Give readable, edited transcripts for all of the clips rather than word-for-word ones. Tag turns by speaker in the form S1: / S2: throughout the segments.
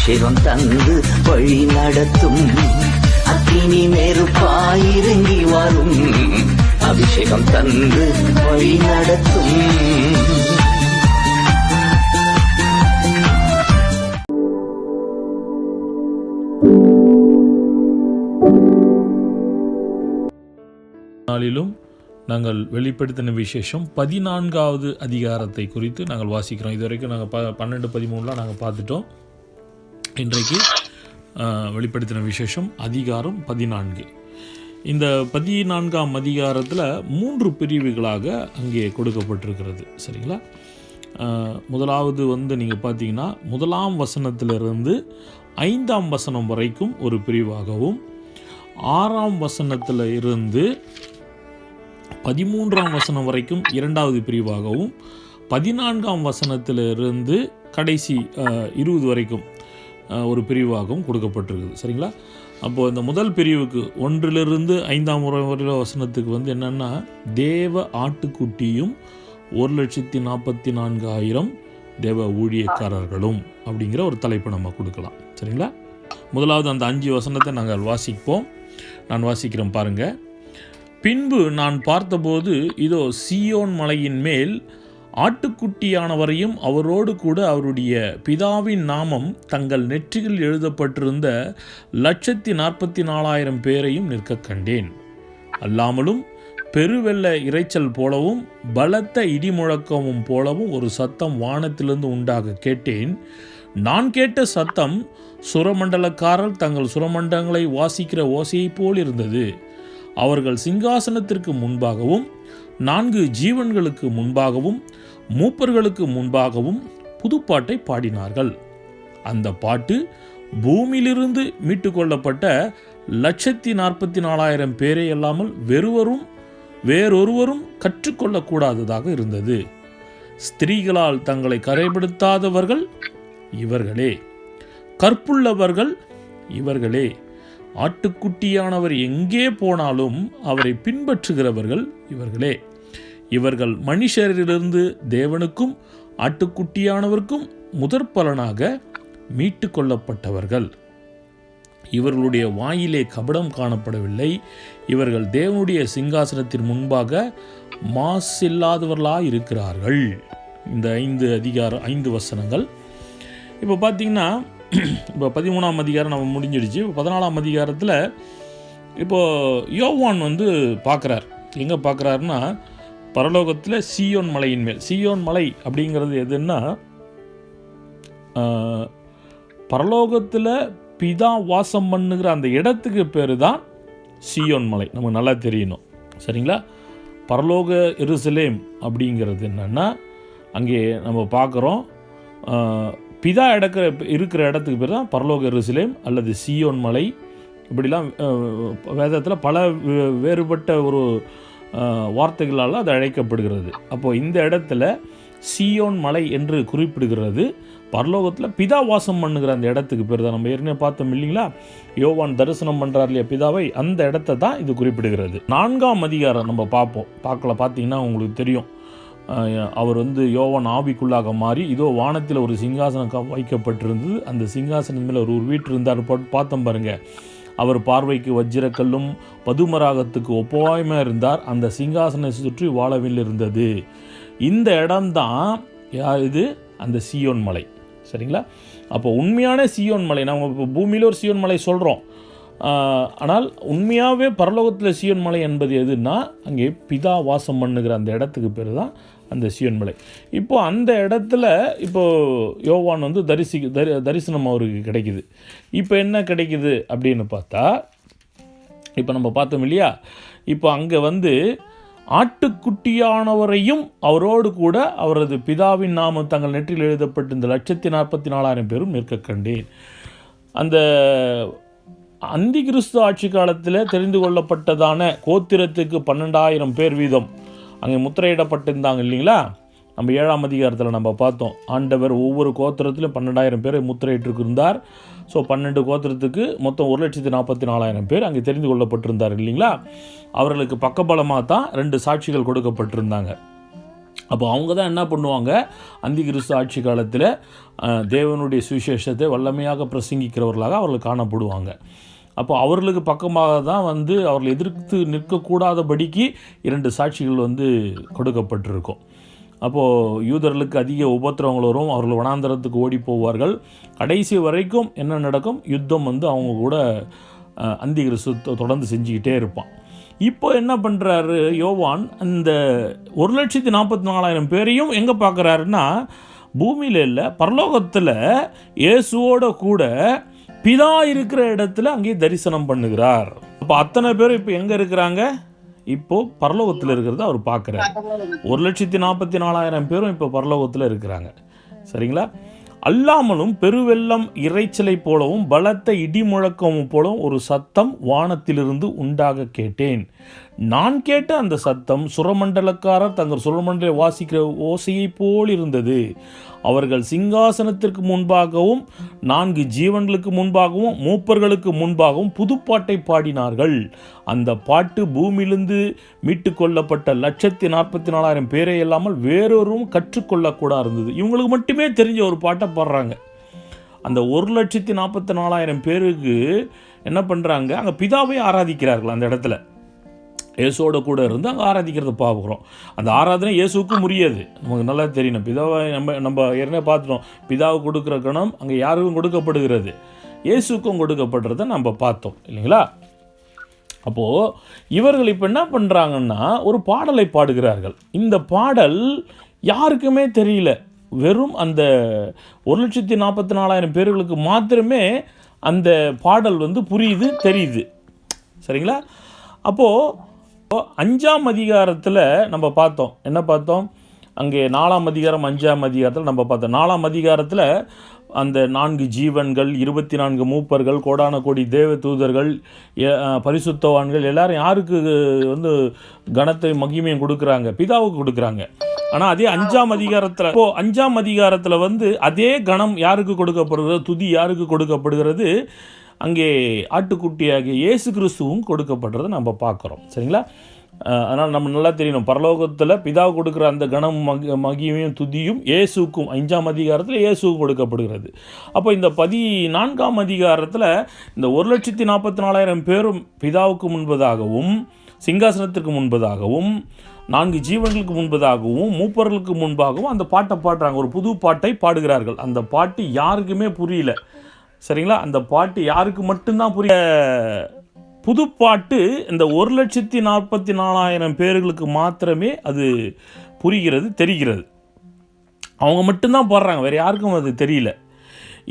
S1: அபிஷேகம் தந்து வழி நடத்தும். அக்கினி நெருப்பாயிறங்கி வரும், அபிஷேகம் தந்து வழி நடத்தும்.
S2: நாளிலும் நாங்கள் வெளிப்படுத்தின விசேஷம் 14வது அதிகாரத்தை குறித்து நாங்கள் வாசிக்கிறோம். இதுவரைக்கும் நாங்கள் 12, 13 நாங்கள் பார்த்துட்டோம். இன்றைக்கு வெளிப்படுத்தின விசேஷம் அதிகாரம் 14. இந்த 14ஆம் அதிகாரத்தில் 3 பிரிவுகளாக அங்கே கொடுக்கப்பட்டிருக்கிறது. சரிங்களா? முதலாவது நீங்கள் பார்த்தீங்கன்னா 1ஆம் வசனத்திலிருந்து 5ஆம் வசனம் வரைக்கும் ஒரு பிரிவாகவும், 6ஆம் வசனத்தில் இருந்து 13ஆம் வசனம் வரைக்கும் 2வது பிரிவாகவும், 14ஆம் வசனத்திலிருந்து கடைசி 20 வரைக்கும் ஒரு பிரிவாகவும் கொடுக்கப்பட்டிருக்குது. சரிங்களா? அப்போது இந்த முதல் பிரிவுக்கு 1லிருந்து 5ஆம் வசனத்துக்கு என்னென்னா, தேவ ஆட்டுக்குட்டியும் 1,44,000 தேவ ஊழியக்காரர்களும் அப்படிங்கிற ஒரு தலைப்பு நம்ம கொடுக்கலாம். சரிங்களா? முதலாவது அந்த 5 வசனத்தை நாங்கள் வாசிப்போம். நான் வாசிக்கிறேன் பாருங்கள். பின்பு நான் பார்த்தபோது, இதோ சீயோன் மலையின் மேல் ஆட்டுக்குட்டியானவரையும் அவரோடு கூட அவருடைய பிதாவின் நாமம் தங்கள் நெற்றியில் எழுதப்பட்டிருந்த 144,000 பேரையும் நிற்க கண்டேன். அல்லாமலும் பெருவெள்ள இரைச்சல் போலவும் பலத்த இடிமுழக்கமும் போலவும் ஒரு சத்தம் வானத்திலிருந்து உண்டாக கேட்டேன். நான் கேட்ட சத்தம் சுரமண்டலக்காரர் தங்கள் சுரமண்டலங்களை வாசிக்கிற ஓசையைப் போல் இருந்தது. அவர்கள் சிங்காசனத்திற்கு முன்பாகவும் 4 ஜீவன்களுக்கு முன்பாகவும் மூப்பர்களுக்கு முன்பாகவும் புதுப்பாட்டை பாடினார்கள். அந்த பாட்டு பூமியிலிருந்து மீட்டு கொள்ளப்பட்ட 144,000 பேரை அல்லாமல் வேறொருவரும் கற்றுக்கொள்ளக்கூடாததாக இருந்தது. ஸ்திரீகளால் தங்களை கரைப்படுத்தாதவர்கள் இவர்களே, கற்புள்ளவர்கள் இவர்களே, ஆட்டுக்குட்டியானவர் எங்கே போனாலும் அவரை பின்பற்றுகிறவர்கள் இவர்களே. இவர்கள் மனுஷரிலிருந்து தேவனுக்கும் ஆட்டுக்குட்டியானவருக்கும் முதற் பலனாக மீட்டு கொள்ளப்பட்டவர்கள். இவர்களுடைய வாயிலே கபடம் காணப்படவில்லை. இவர்கள் தேவனுடைய சிங்காசனத்தின் முன்பாக மாசில்லாதவர்களாக இருக்கிறார்கள். இந்த 5 வசனங்கள். இப்போ பார்த்தீங்கன்னா, இப்போ 13ஆம் அதிகாரம் நம்ம முடிஞ்சிடுச்சு. 14ஆம் அதிகாரத்தில் இப்போது யோவான் பார்க்குறார். எங்கே பார்க்குறாருன்னா, பரலோகத்தில் சீயோன் மலையின் மேல். சீயோன் மலை அப்படிங்கிறது எதுன்னா, பரலோகத்தில் பிதா வாசம் பண்ணுகிற அந்த இடத்துக்கு பேர் தான் சீயோன் மலை. நமக்கு நல்லா தெரியணும். சரிங்களா? பரலோக எருசலேம் அப்படிங்கிறது என்னென்னா, அங்கே நம்ம பார்க்குறோம், பிதா இருக்கிற இடத்துக்கு பேர் தான் பரலோக எருசலேம் அல்லது சீயோன் மலை. இப்படிலாம் வேதத்தில் பல வேறுபட்ட ஒரு வார்த்தைகளால் அது அழைக்கப்படுகிறது. அப்போது இந்த இடத்துல சீயோன் மலை என்று குறிப்பிடுகிறது. பரலோகத்தில் பிதா வாசம் பண்ணுகிற அந்த இடத்துக்கு பேர் தான். நம்ம ஏற்கனவே பார்த்தோம் இல்லைங்களா? யோவான் தரிசனம் பண்ணுறார் இல்லையா பிதாவை, அந்த இடத்த தான் இது குறிப்பிடுகிறது. 4ஆம் அதிகாரம் நம்ம பார்த்தீங்கன்னா உங்களுக்கு தெரியும். அவர் யோவான் ஆவிக்குள்ளாக மாறி, இதோ வானத்தில் ஒரு சிங்காசனம் வைக்கப்பட்டிருந்தது. அந்த சிங்காசனம் மேலே ஒரு வீட்டு இருந்தார். பார்த்தோம் பாருங்க. அவர் பார்வைக்கு வஜ்ரக்கல்லும் பதுமராகத்துக்கு ஒப்பாயமாக இருந்தார். அந்த சிங்காசனை சுற்றி வாழவில் இருந்தது. இந்த இடம்தான் இது, அந்த சீயோன் மலை. சரிங்களா? அப்போ உண்மையான சீயோன் மலை, நம்ம இப்போ பூமியில் ஒரு சீயோன் மலை சொல்கிறோம். ஆனால் உண்மையாகவே பரலோகத்தில் சீயோன் மலை என்பது எதுன்னா, அங்கே பிதா வாசம் பண்ணுகிற அந்த இடத்துக்கு பேர் தான் அந்த சீயோன் மலை. இப்போது அந்த இடத்துல இப்போது யோவான் தரிசனம் அவருக்கு கிடைக்குது. இப்போ என்ன கிடைக்குது அப்படின்னு பார்த்தா, இப்போ நம்ம பார்த்தோம் இல்லையா, இப்போ அங்கே ஆட்டுக்குட்டியானவரையும் அவரோடு கூட அவரது பிதாவின் நாமம் தங்கள் நெற்றில் எழுதப்பட்டு இந்த 144,000 பேரும் நிற்க கண்டேன். அந்த அந்தி கிறிஸ்து ஆட்சி காலத்தில் தெரிந்து கொள்ளப்பட்டதான கோத்திரத்துக்கு 12,000 பேர் வீதம் அங்கே முத்திரையிடப்பட்டிருந்தாங்க இல்லைங்களா? நம்ம 7ஆம் அதிகாரத்தில் நம்ம பார்த்தோம். ஆண்டவர் ஒவ்வொரு கோத்திரத்திலும் 12,000 பேரை முத்திரையிட்டிருந்தார். ஸோ 12 கோத்திரத்துக்கு மொத்தம் 1,44,000 பேர் அங்கே தெரிந்து கொள்ளப்பட்டிருந்தார் இல்லைங்களா? அவர்களுக்கு பக்கபலமாக தான் 2 சாட்சிகள் கொடுக்கப்பட்டிருந்தாங்க. அப்போ அவங்க தான் என்ன பண்ணுவாங்க, அந்தி கிறிஸ்து ஆட்சி காலத்தில் தேவனுடைய சுவிசேஷத்தை வல்லமையாக பிரசங்கிக்கிறவர்களாக அவர்கள் காணப்படுவாங்க. அப்போ அவர்களுக்கு பக்கமாக தான் வந்து அவர்கள் எதிர்த்து நிற்கக்கூடாதபடிக்கு 2 சாட்சிகள் வந்து கொடுக்கப்பட்டிருக்கும். அப்போது யூதர்களுக்கு அதிக உபத்திரவங்கள் வரும், அவர்கள் வனாந்தரத்துக்கு ஓடி போவார்கள். கடைசி வரைக்கும் என்ன நடக்கும், யுத்தம் வந்து அவங்க கூட அந்தி கிறிஸ்து தொடர்ந்து செஞ்சுக்கிட்டே இருப்பான். இப்போ என்ன பண்ணுறாரு யோவான், அந்த 1,44,000 பேரையும் எங்கே பார்க்குறாருன்னா, பூமியில் இல்லை, பரலோகத்தில் இயேசுவோட கூட பிதா இருக்கிற இடத்துல அங்கேயே தரிசனம் பண்ணுகிறார். அப்போ அத்தனை பேரும் இப்போ எங்கே இருக்கிறாங்க, இப்போது பரலோகத்தில் இருக்கிறத அவர் பார்க்குறாரு. 1,44,000 பேரும் இப்போ பரலோகத்தில் இருக்கிறாங்க. சரிங்களா? அல்லாமலும் பெருவெள்ளம் இறைச்சலை போலவும் பலத்த இடி முழக்கமும் போலவும் ஒரு சத்தம் வானத்திலிருந்து உண்டாக கேட்டேன். நான் கேட்ட அந்த சத்தம் சுரமண்டலக்காரர் தங்கள் சுரமண்டலை வாசிக்கிற ஓசையை போல் இருந்தது. அவர்கள் சிங்காசனத்திற்கு முன்பாகவும் 4 ஜீவன்களுக்கு முன்பாகவும் மூப்பர்களுக்கு முன்பாகவும் புதுப்பாட்டை பாடினார்கள். அந்த பாட்டு பூமியிலிருந்து மீட்டு கொள்ளப்பட்ட 1,44,000 பேரை இல்லாமல் வேறொரும் கற்றுக்கொள்ளக்கூட இருந்தது. இவங்களுக்கு மட்டுமே தெரிஞ்ச ஒரு பாட்டை பாடுறாங்க. அந்த 1,44,000 பேருக்கு என்ன பண்ணுறாங்க, அங்கே பிதாவை ஆராதிக்கிறார்கள். அந்த இடத்துல இயேசுவோட கூட இருந்து அங்கே ஆராதிக்கிறத பார்க்குறோம். அந்த ஆராதனை இயேசுக்கும் உரியது, நமக்கு நல்லா தெரியணும். பிதாவை நம்ம ஏற்கனவே பார்த்துட்டோம். பிதாவுக்கு கொடுக்குற கணம் அங்கே யாருக்கும் கொடுக்கப்படுகிறது, இயேசுக்கும் கொடுக்கப்படுறத நம்ம பார்த்தோம் இல்லைங்களா? அப்போது இவர்கள் இப்போ என்ன பண்ணுறாங்கன்னா ஒரு பாடலை பாடுகிறார்கள். இந்த பாடல் யாருக்குமே தெரியல, வெறும் அந்த 1,44,000 பேர்களுக்கு மாத்திரமே அந்த பாடல் வந்து புரியுது, தெரியுது. சரிங்களா? அப்போது 5ஆம் அதிகாரத்தில் நம்ம பார்த்தோம், என்ன பார்த்தோம், அங்கே 4ஆம் அதிகாரம் 5ஆம் அதிகாரத்தில் நம்ம பார்த்தோம். 4ஆம் அதிகாரத்தில் அந்த 4 ஜீவன்கள், 24 மூப்பர்கள், கோடான கோடி தேவ தூதர்கள், பரிசுத்தவான்கள் எல்லாரும் யாருக்கு வந்து கனத்தை மகிமையும் கொடுக்குறாங்க, பிதாவுக்கு கொடுக்குறாங்க. ஆனால் அதே 5ஆம் அதிகாரத்தில், இப்போது 5ஆம் அதிகாரத்தில் வந்து அதே கணம் யாருக்கு கொடுக்கப்படுகிறது, துதி யாருக்கு கொடுக்கப்படுகிறது, அங்கே ஆட்டுக்குட்டியாகிய இயேசு கிறிஸ்துவும் கொடுக்கப்படுறதை நம்ம பார்க்குறோம். சரிங்களா? அதனால் நம்ம நல்லா தெரியணும், பரலோகத்தில் பிதாவுக்கு கொடுக்குற அந்த கணம் மகிமையும் துதியும் இயேசுக்கும் 5ஆம் அதிகாரத்தில் இயேசுக்கும் கொடுக்கப்படுகிறது. அப்போ இந்த 14ஆம் அதிகாரத்தில் இந்த 1,44,000 பேரும் பிதாவுக்கு முன்பதாகவும் சிங்காசனத்திற்கு முன்பதாகவும் 4 ஜீவன்களுக்கு முன்பதாகவும் மூப்பர்களுக்கு முன்பாகவும் அந்த பாட்டை பாடுறாங்க. ஒரு புது பாட்டை பாடுகிறார்கள். அந்த பாட்டு யாருக்குமே புரியல. சரிங்களா? அந்த பாட்டு யாருக்கு மட்டும்தான் புரிய, புது பாட்டு இந்த 1,44,000 பேர்களுக்கு மாத்திரமே அது புரிகிறது, தெரிகிறது. அவங்க மட்டும்தான் பாடுறாங்க, வேறு யாருக்கும் அது தெரியல.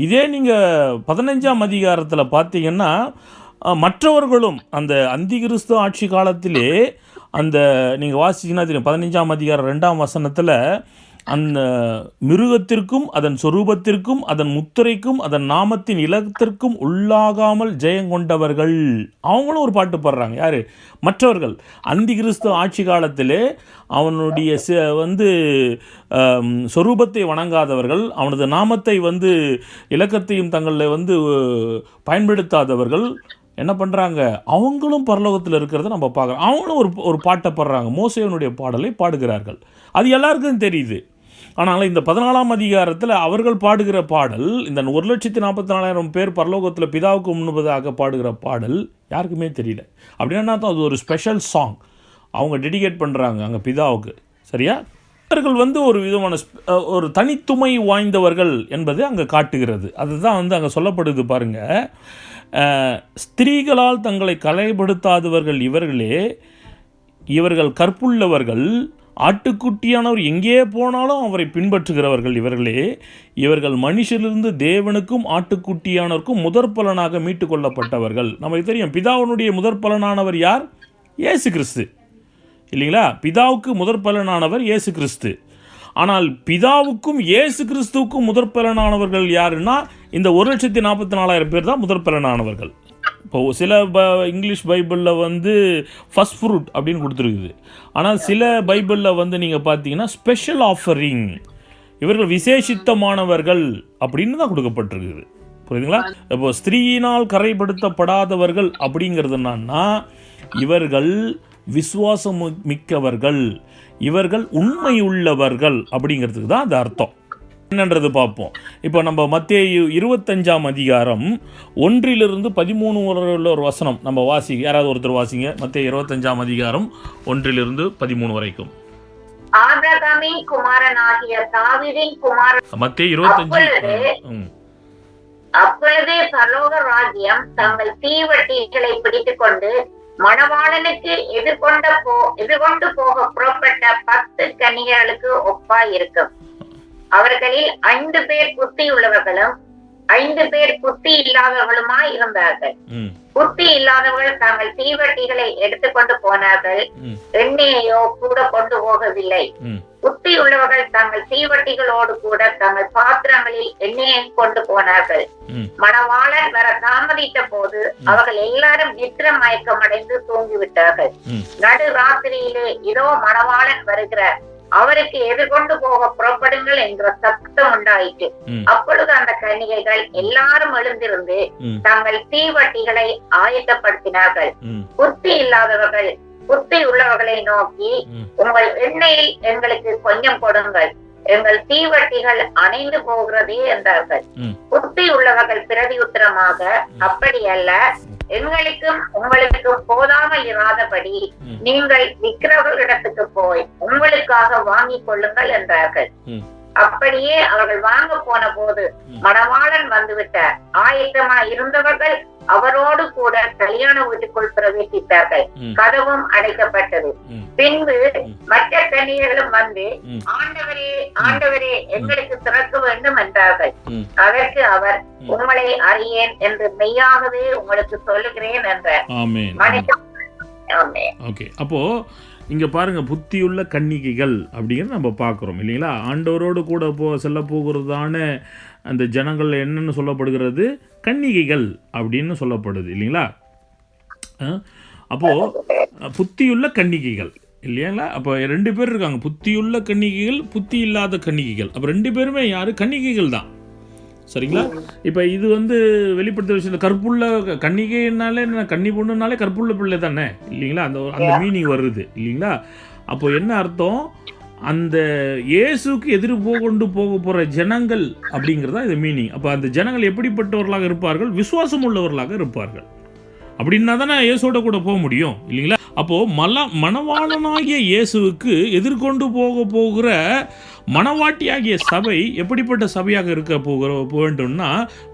S2: இதே நீங்கள் 15ஆம் அதிகாரத்தில் பார்த்தீங்கன்னா மற்றவர்களும் அந்த அந்தி கிறிஸ்து ஆட்சி காலத்திலே அந்த நீங்கள் வாசிச்சிங்கன்னா தெரியும், 15ஆம் அதிகாரம் 2ஆம் வசனத்தில் அந்த மிருகத்திற்கும் அதன் சொரூபத்திற்கும் அதன் முத்திரைக்கும் அதன் நாமத்தின் இலக்கத்திற்கும் உள்ளாகாமல் ஜெயங்கொண்டவர்கள், அவங்களும் ஒரு பாட்டு பாடுறாங்க. யார்? மற்றவர்கள். அந்தி கிறிஸ்து ஆட்சி காலத்திலே அவனுடைய வந்து சொரூபத்தை வணங்காதவர்கள், அவனது நாமத்தை வந்து இலக்கத்தையும் தங்களில் வந்து பயன்படுத்தாதவர்கள் என்ன பண்ணுறாங்க, அவங்களும் பரலோகத்தில் இருக்கிறத நம்ம பார்க்குறோம். அவங்களும் ஒரு பாட்டை பாடுறாங்க, மோசேயனுடைய பாடலை பாடுகிறார்கள். அது எல்லாருக்கும் தெரியுது. ஆனால் இந்த 14ஆம் அதிகாரத்தில் அவர்கள் பாடுகிற பாடல், இந்த 1,44,000 பேர் பரலோகத்தில் பிதாவுக்கு முன்பதாக பாடுகிற பாடல் யாருக்குமே தெரியல. அப்படின்னா தான் அது ஒரு ஸ்பெஷல் சாங் அவங்க டெடிகேட் பண்ணுறாங்க அங்கே பிதாவுக்கு. சரியா? அவர்கள் வந்து ஒரு விதமான ஒரு தனித்துமை வாய்ந்தவர்கள் என்பது அங்கே காட்டுகிறது. அதுதான் வந்து அங்கே சொல்லப்படுது பாருங்கள். ஸ்திரீகளால் தங்களை கலைப்படுத்தாதவர்கள் இவர்களே, இவர்கள் கற்புள்ளவர்கள், ஆட்டுக்குட்டியானவர் எங்கே போனாலும் அவரை பின்பற்றுகிறவர்கள் இவர்களே, இவர்கள் மனுஷரிலிருந்து தேவனுக்கும் ஆட்டுக்குட்டியானவருக்கும் முதற் பலனாக மீட்டு கொள்ளப்பட்டவர்கள். நமக்கு தெரியும் பிதாவினுடைய முதற் பலனானவர் யார்? இயேசு கிறிஸ்து இல்லைங்களா? பிதாவுக்கு முதற் பலனானவர் இயேசு கிறிஸ்து. ஆனால் பிதாவுக்கும் இயேசு கிறிஸ்துவுக்கும் முதற் பலனானவர்கள் யாருன்னா இந்த 1,44,000 பேர் தான் முதற் பலனானவர்கள். இப்போ சில இங்கிலீஷ் பைபிளில் வந்து ஃபர்ஸ்ட் ஃப்ரூட் அப்படின்னு கொடுத்துருக்குது. ஆனால் சில பைபிளில் வந்து நீங்கள் பார்த்தீங்கன்னா ஸ்பெஷல் ஆஃபரிங், இவர்கள் விசேஷித்தமானவர்கள் அப்படின்னு தான் கொடுக்கப்பட்டிருக்குது. புரியுதுங்களா? இப்போ ஸ்திரீயினால் கரைப்படுத்தப்படாதவர்கள் அப்படிங்கிறது என்னன்னா, இவர்கள் விசுவாசம் மிக்கவர்கள், இவர்கள் உண்மையுள்ளவர்கள் அப்படிங்கிறதுக்கு தான் அது அர்த்தம். என்னன்றது பார்ப்போம். இப்போ நம்ம மத்தேயு 25ஆம் அதிகாரம் 1-13 உள்ள ஒரு வசனம் நம்ம வாசிங்க. யாராவது ஒருத்தர் வாசிங்க. மத்தேயு 25ஆம் அதிகாரம் 1-13 வரைக்கும்.
S3: ஆபிரகாமின் குமாரனாகிய தாவீதின் குமாரன்
S2: மத்தேயு 25.
S3: அப்பொழுதே பரலோக ராஜ்யம் தங்கள் தீவட்டிகளை பிடித்துக் கொண்டு மணவாளனுக்கு எதிர்கொண்டு போக புறப்பட்ட 10 கன்னிகைகளுக்கு ஒப்பாய் இருக்கும். அவர்களில் 5 பேர் புத்தி உள்ளவர்களும் 5 பேர் புத்தி இல்லாதவர்களுமாய் இருந்தார்கள். புத்தி இல்லாதவர்கள் தாங்கள் தீவட்டிகளை எடுத்துக்கொண்டு போனார்கள், எண்ணெயையோ கூட கொண்டு போகவில்லை. புத்தி உள்ளவர்கள் தங்கள் தீவட்டிகளோடு கூட தங்கள் பாத்திரங்களில் எண்ணெயை கொண்டு போனார்கள். மணவாளன் வர தாமதித்த போது அவர்கள் எல்லாரும் நித்திர மயக்கம் அடைந்து தூங்கிவிட்டார்கள். நடு ராத்திரியிலே இதோ மணவாளன் வருகிறார், அவருக்கு எதிர்கொண்டு போக புறப்படுங்கள் என்ற சத்தம் உண்டாயிற்று. அப்பொழுது அந்த கன்னிகைகள் எல்லாரும் எழுந்திருந்து தங்கள் தீவட்டிகளை ஆயத்தப்படுத்தினார்கள். புத்தி இல்லாதவர்கள் புத்தி உள்ளவர்களை நோக்கி, உங்கள் எண்ணெயில் எங்களுக்கு கொஞ்சம் கொடுங்கள், எங்கள் தீவட்டிகள் அணைந்து போகிறதே என்றார்கள். புத்தி உள்ளவர்கள் பிரதியுத்தரமாக, அப்படி அல்ல, எங்களுக்கும் உங்களுக்கும் போதாமல் இராதபடி நீங்கள் விக்கிரகரிடத்துக்கு போய் உங்களுக்காக வாங்கிக் கொள்ளுங்கள் என்றார்கள். அப்படியே அவர்கள் வாங்க போன போது மணவாளன் வந்துவிட்டார். ஆயத்தமாய் இருந்தவர்கள் அவரோடு கூட கல்யாண வீட்டுக்குள் பிரவேசித்தார்கள். கதவும் அடைக்கப்பட்டது. பின்பு மற்ற கன்னியர்களும் வந்து, ஆண்டவரே ஆண்டவரே எங்களுக்கு திறக்க வேண்டும் என்றார்கள். அதற்கு அவர், உங்களை அறியேன் என்று மெய்யாகவே உங்களுக்கு சொல்லுகிறேன் என்றார்.
S2: அப்போ இங்க பாருங்க, புத்தியுள்ள கன்னிகைகள் அப்படிங்கிறது நம்ம பார்க்குறோம் இல்லைங்களா. ஆண்டவரோடு கூட செல்ல போகிறதான அந்த ஜனங்கள் என்னன்னு சொல்லப்படுகிறது, கன்னிகைகள் அப்படின்னு சொல்லப்படுது இல்லைங்களா. அப்போ புத்தியுள்ள கன்னிகைகள் இல்லைங்களா. அப்போ 2 பேர் இருக்காங்க, புத்தியுள்ள கன்னிகைகள், புத்தி இல்லாத கன்னிகைகள். அப்போ 2 பேருமே யாரு, கன்னிகைகள் தான். சரிங்களா. இப்போ இது வெளிப்படுத்த விஷயம், கற்புள்ள கன்னிகைனாலே கன்னி பொண்ணுனாலே கற்புள்ள பிள்ளை தானே இல்லைங்களா. அந்த மீனிங் வருது இல்லைங்களா. அப்போ என்ன அர்த்தம், அந்த இயேசுக்கு கொண்டு போக போகிற ஜனங்கள் அப்படிங்கிறதா இது மீனிங். அப்போ அந்த ஜனங்கள் எப்படிப்பட்டவர்களாக இருப்பார்கள், விசுவாசம் உள்ளவர்களாக இருப்பார்கள். அப்படின்னா தானே இயேசுவோட கூட போக முடியும் இல்லைங்களா. அப்போது மணவாளனாகிய இயேசுவுக்கு எதிர்கொண்டு போகிற மணவாட்டியாகிய சபை எப்படிப்பட்ட சபையாக இருக்க வேண்டும்னா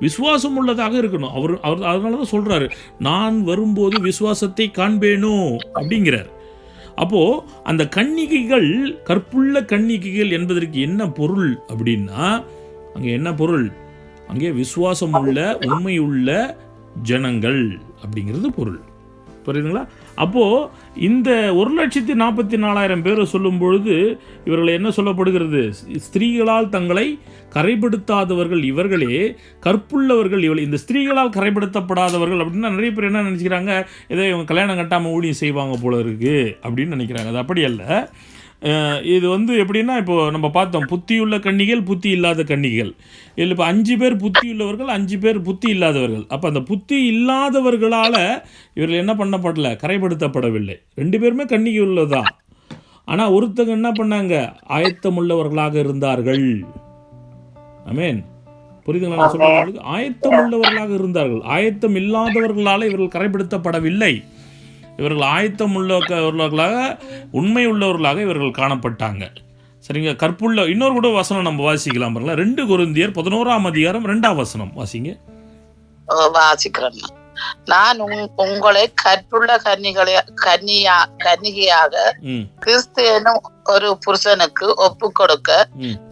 S2: விசுவாசம் உள்ளதாக இருக்கணும். அவர் அதனால தான் சொல்கிறாரு, நான் வரும்போது விசுவாசத்தை காண்பேனோ அப்படிங்கிறார். அப்போது அந்த கன்னிகைகள், கற்புள்ள கன்னிகைகள் என்பதற்கு என்ன பொருள் அப்படின்னா, அங்கே என்ன பொருள், அங்கே விசுவாசம் உள்ள உண்மையுள்ள ஜனங்கள் அப்படிங்கிறது பொருள். புரியுதுங்களா. அப்போது இந்த 1,44,000 பேரை சொல்லும் பொழுது இவர்களை என்ன சொல்லப்படுகிறது, ஸ்திரீகளால் தங்களை கரைப்படுத்தாதவர்கள் இவர்களே, கற்புள்ளவர்கள் இந்த ஸ்திரீகளால் கரைப்படுத்தப்படாதவர்கள் அப்படின்னா நிறைய பேர் என்ன நினச்சிக்கிறாங்க, ஏதோ இவங்க கல்யாணம் கட்டாமல் ஊழியம் செய்வாங்க போல இருக்குது அப்படின்னு நினைக்கிறாங்க. அது அப்படி அல்ல. இது எப்படின்னா, இப்போது நம்ம பார்த்தோம், புத்தியுள்ள கன்னிகள், புத்தி இல்லாத கன்னிகள். இதில் இப்போ 5 பேர் புத்தி உள்ளவர்கள், 5 பேர் புத்தி இல்லாதவர்கள். அப்போ அந்த புத்தி இல்லாதவர்களால் இவர்கள் என்ன பண்ணப்படலை, கரைப்படுத்தப்படவில்லை. 2 பேருமே கன்னிகை உள்ளதான். ஆனால் ஒருத்தங்க என்ன பண்ணாங்க, ஆயத்தமுள்ளவர்களாக இருந்தார்கள். ஆமென். புரியுதுங்களா நான் சொல்லுறது, ஆயத்தம் உள்ளவர்களாக இருந்தார்கள். ஆயத்தம் இல்லாதவர்களால் இவர்கள் கரைப்படுத்தப்படவில்லை. இவர்கள் ஆயத்தம் உள்ளவர்களாக, உண்மை உள்ளவர்களாக இவர்கள் காணப்பட்டாங்க. சரிங்க. கற்புள்ள இன்னொரு கூட வசனம் நம்ம வாசிக்கலாம் பாருங்களா. 2 கொரிந்தியர் 11ஆம் அதிகாரம் 2ஆம் வசனம் வாசிங்க.
S4: வாசிக்கிறேன். நான் உங்களை கற்புள்ள கன்னிகையாக கிறிஸ்து எனும் ஒரு புருஷனுக்கு ஒப்பு கொடுக்க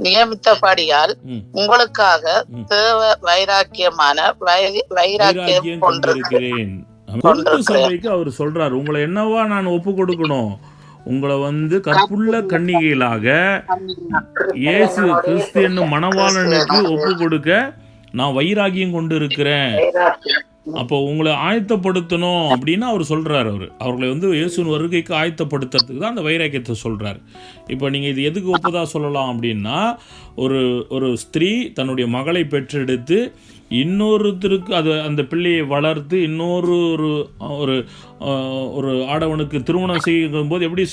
S4: நியமித்தபடியால் உங்களுக்காக தேவ வைராக்கியம் கொண்டிருக்கிறேன்.
S2: சபைக்கு அவர் சொல்றாரு, உங்களை என்னவா நான் ஒப்பு கொடுக்கணும், உங்களை கற்புள்ள கன்னிகைகளாக இயேசு கிறிஸ்து என்னும் மணவாளனுக்கு ஒப்பு கொடுக்க நான் வைராகியம் கொண்டு இருக்கிறேன். அப்போ உங்களை ஆயத்தப்படுத்தணும் அப்படின்னு அவர் சொல்றாரு. அவர்களை இயேசுவின் வருகைக்கு ஆயத்தப்படுத்துறதுக்கு தான் அந்த வைராக்கியத்தை சொல்றாரு. இப்போ நீங்கள் இது எதுக்கு ஒப்புதா சொல்லலாம் அப்படின்னா, ஒரு ஸ்திரீ தன்னுடைய மகளை பெற்றெடுத்து இன்னொருத்தருக்கு அது அந்த பிள்ளையை வளர்த்து இன்னொரு ஒரு ஒரு ஆடவனுக்கு திருமணம் செய்யும் போது எப்படி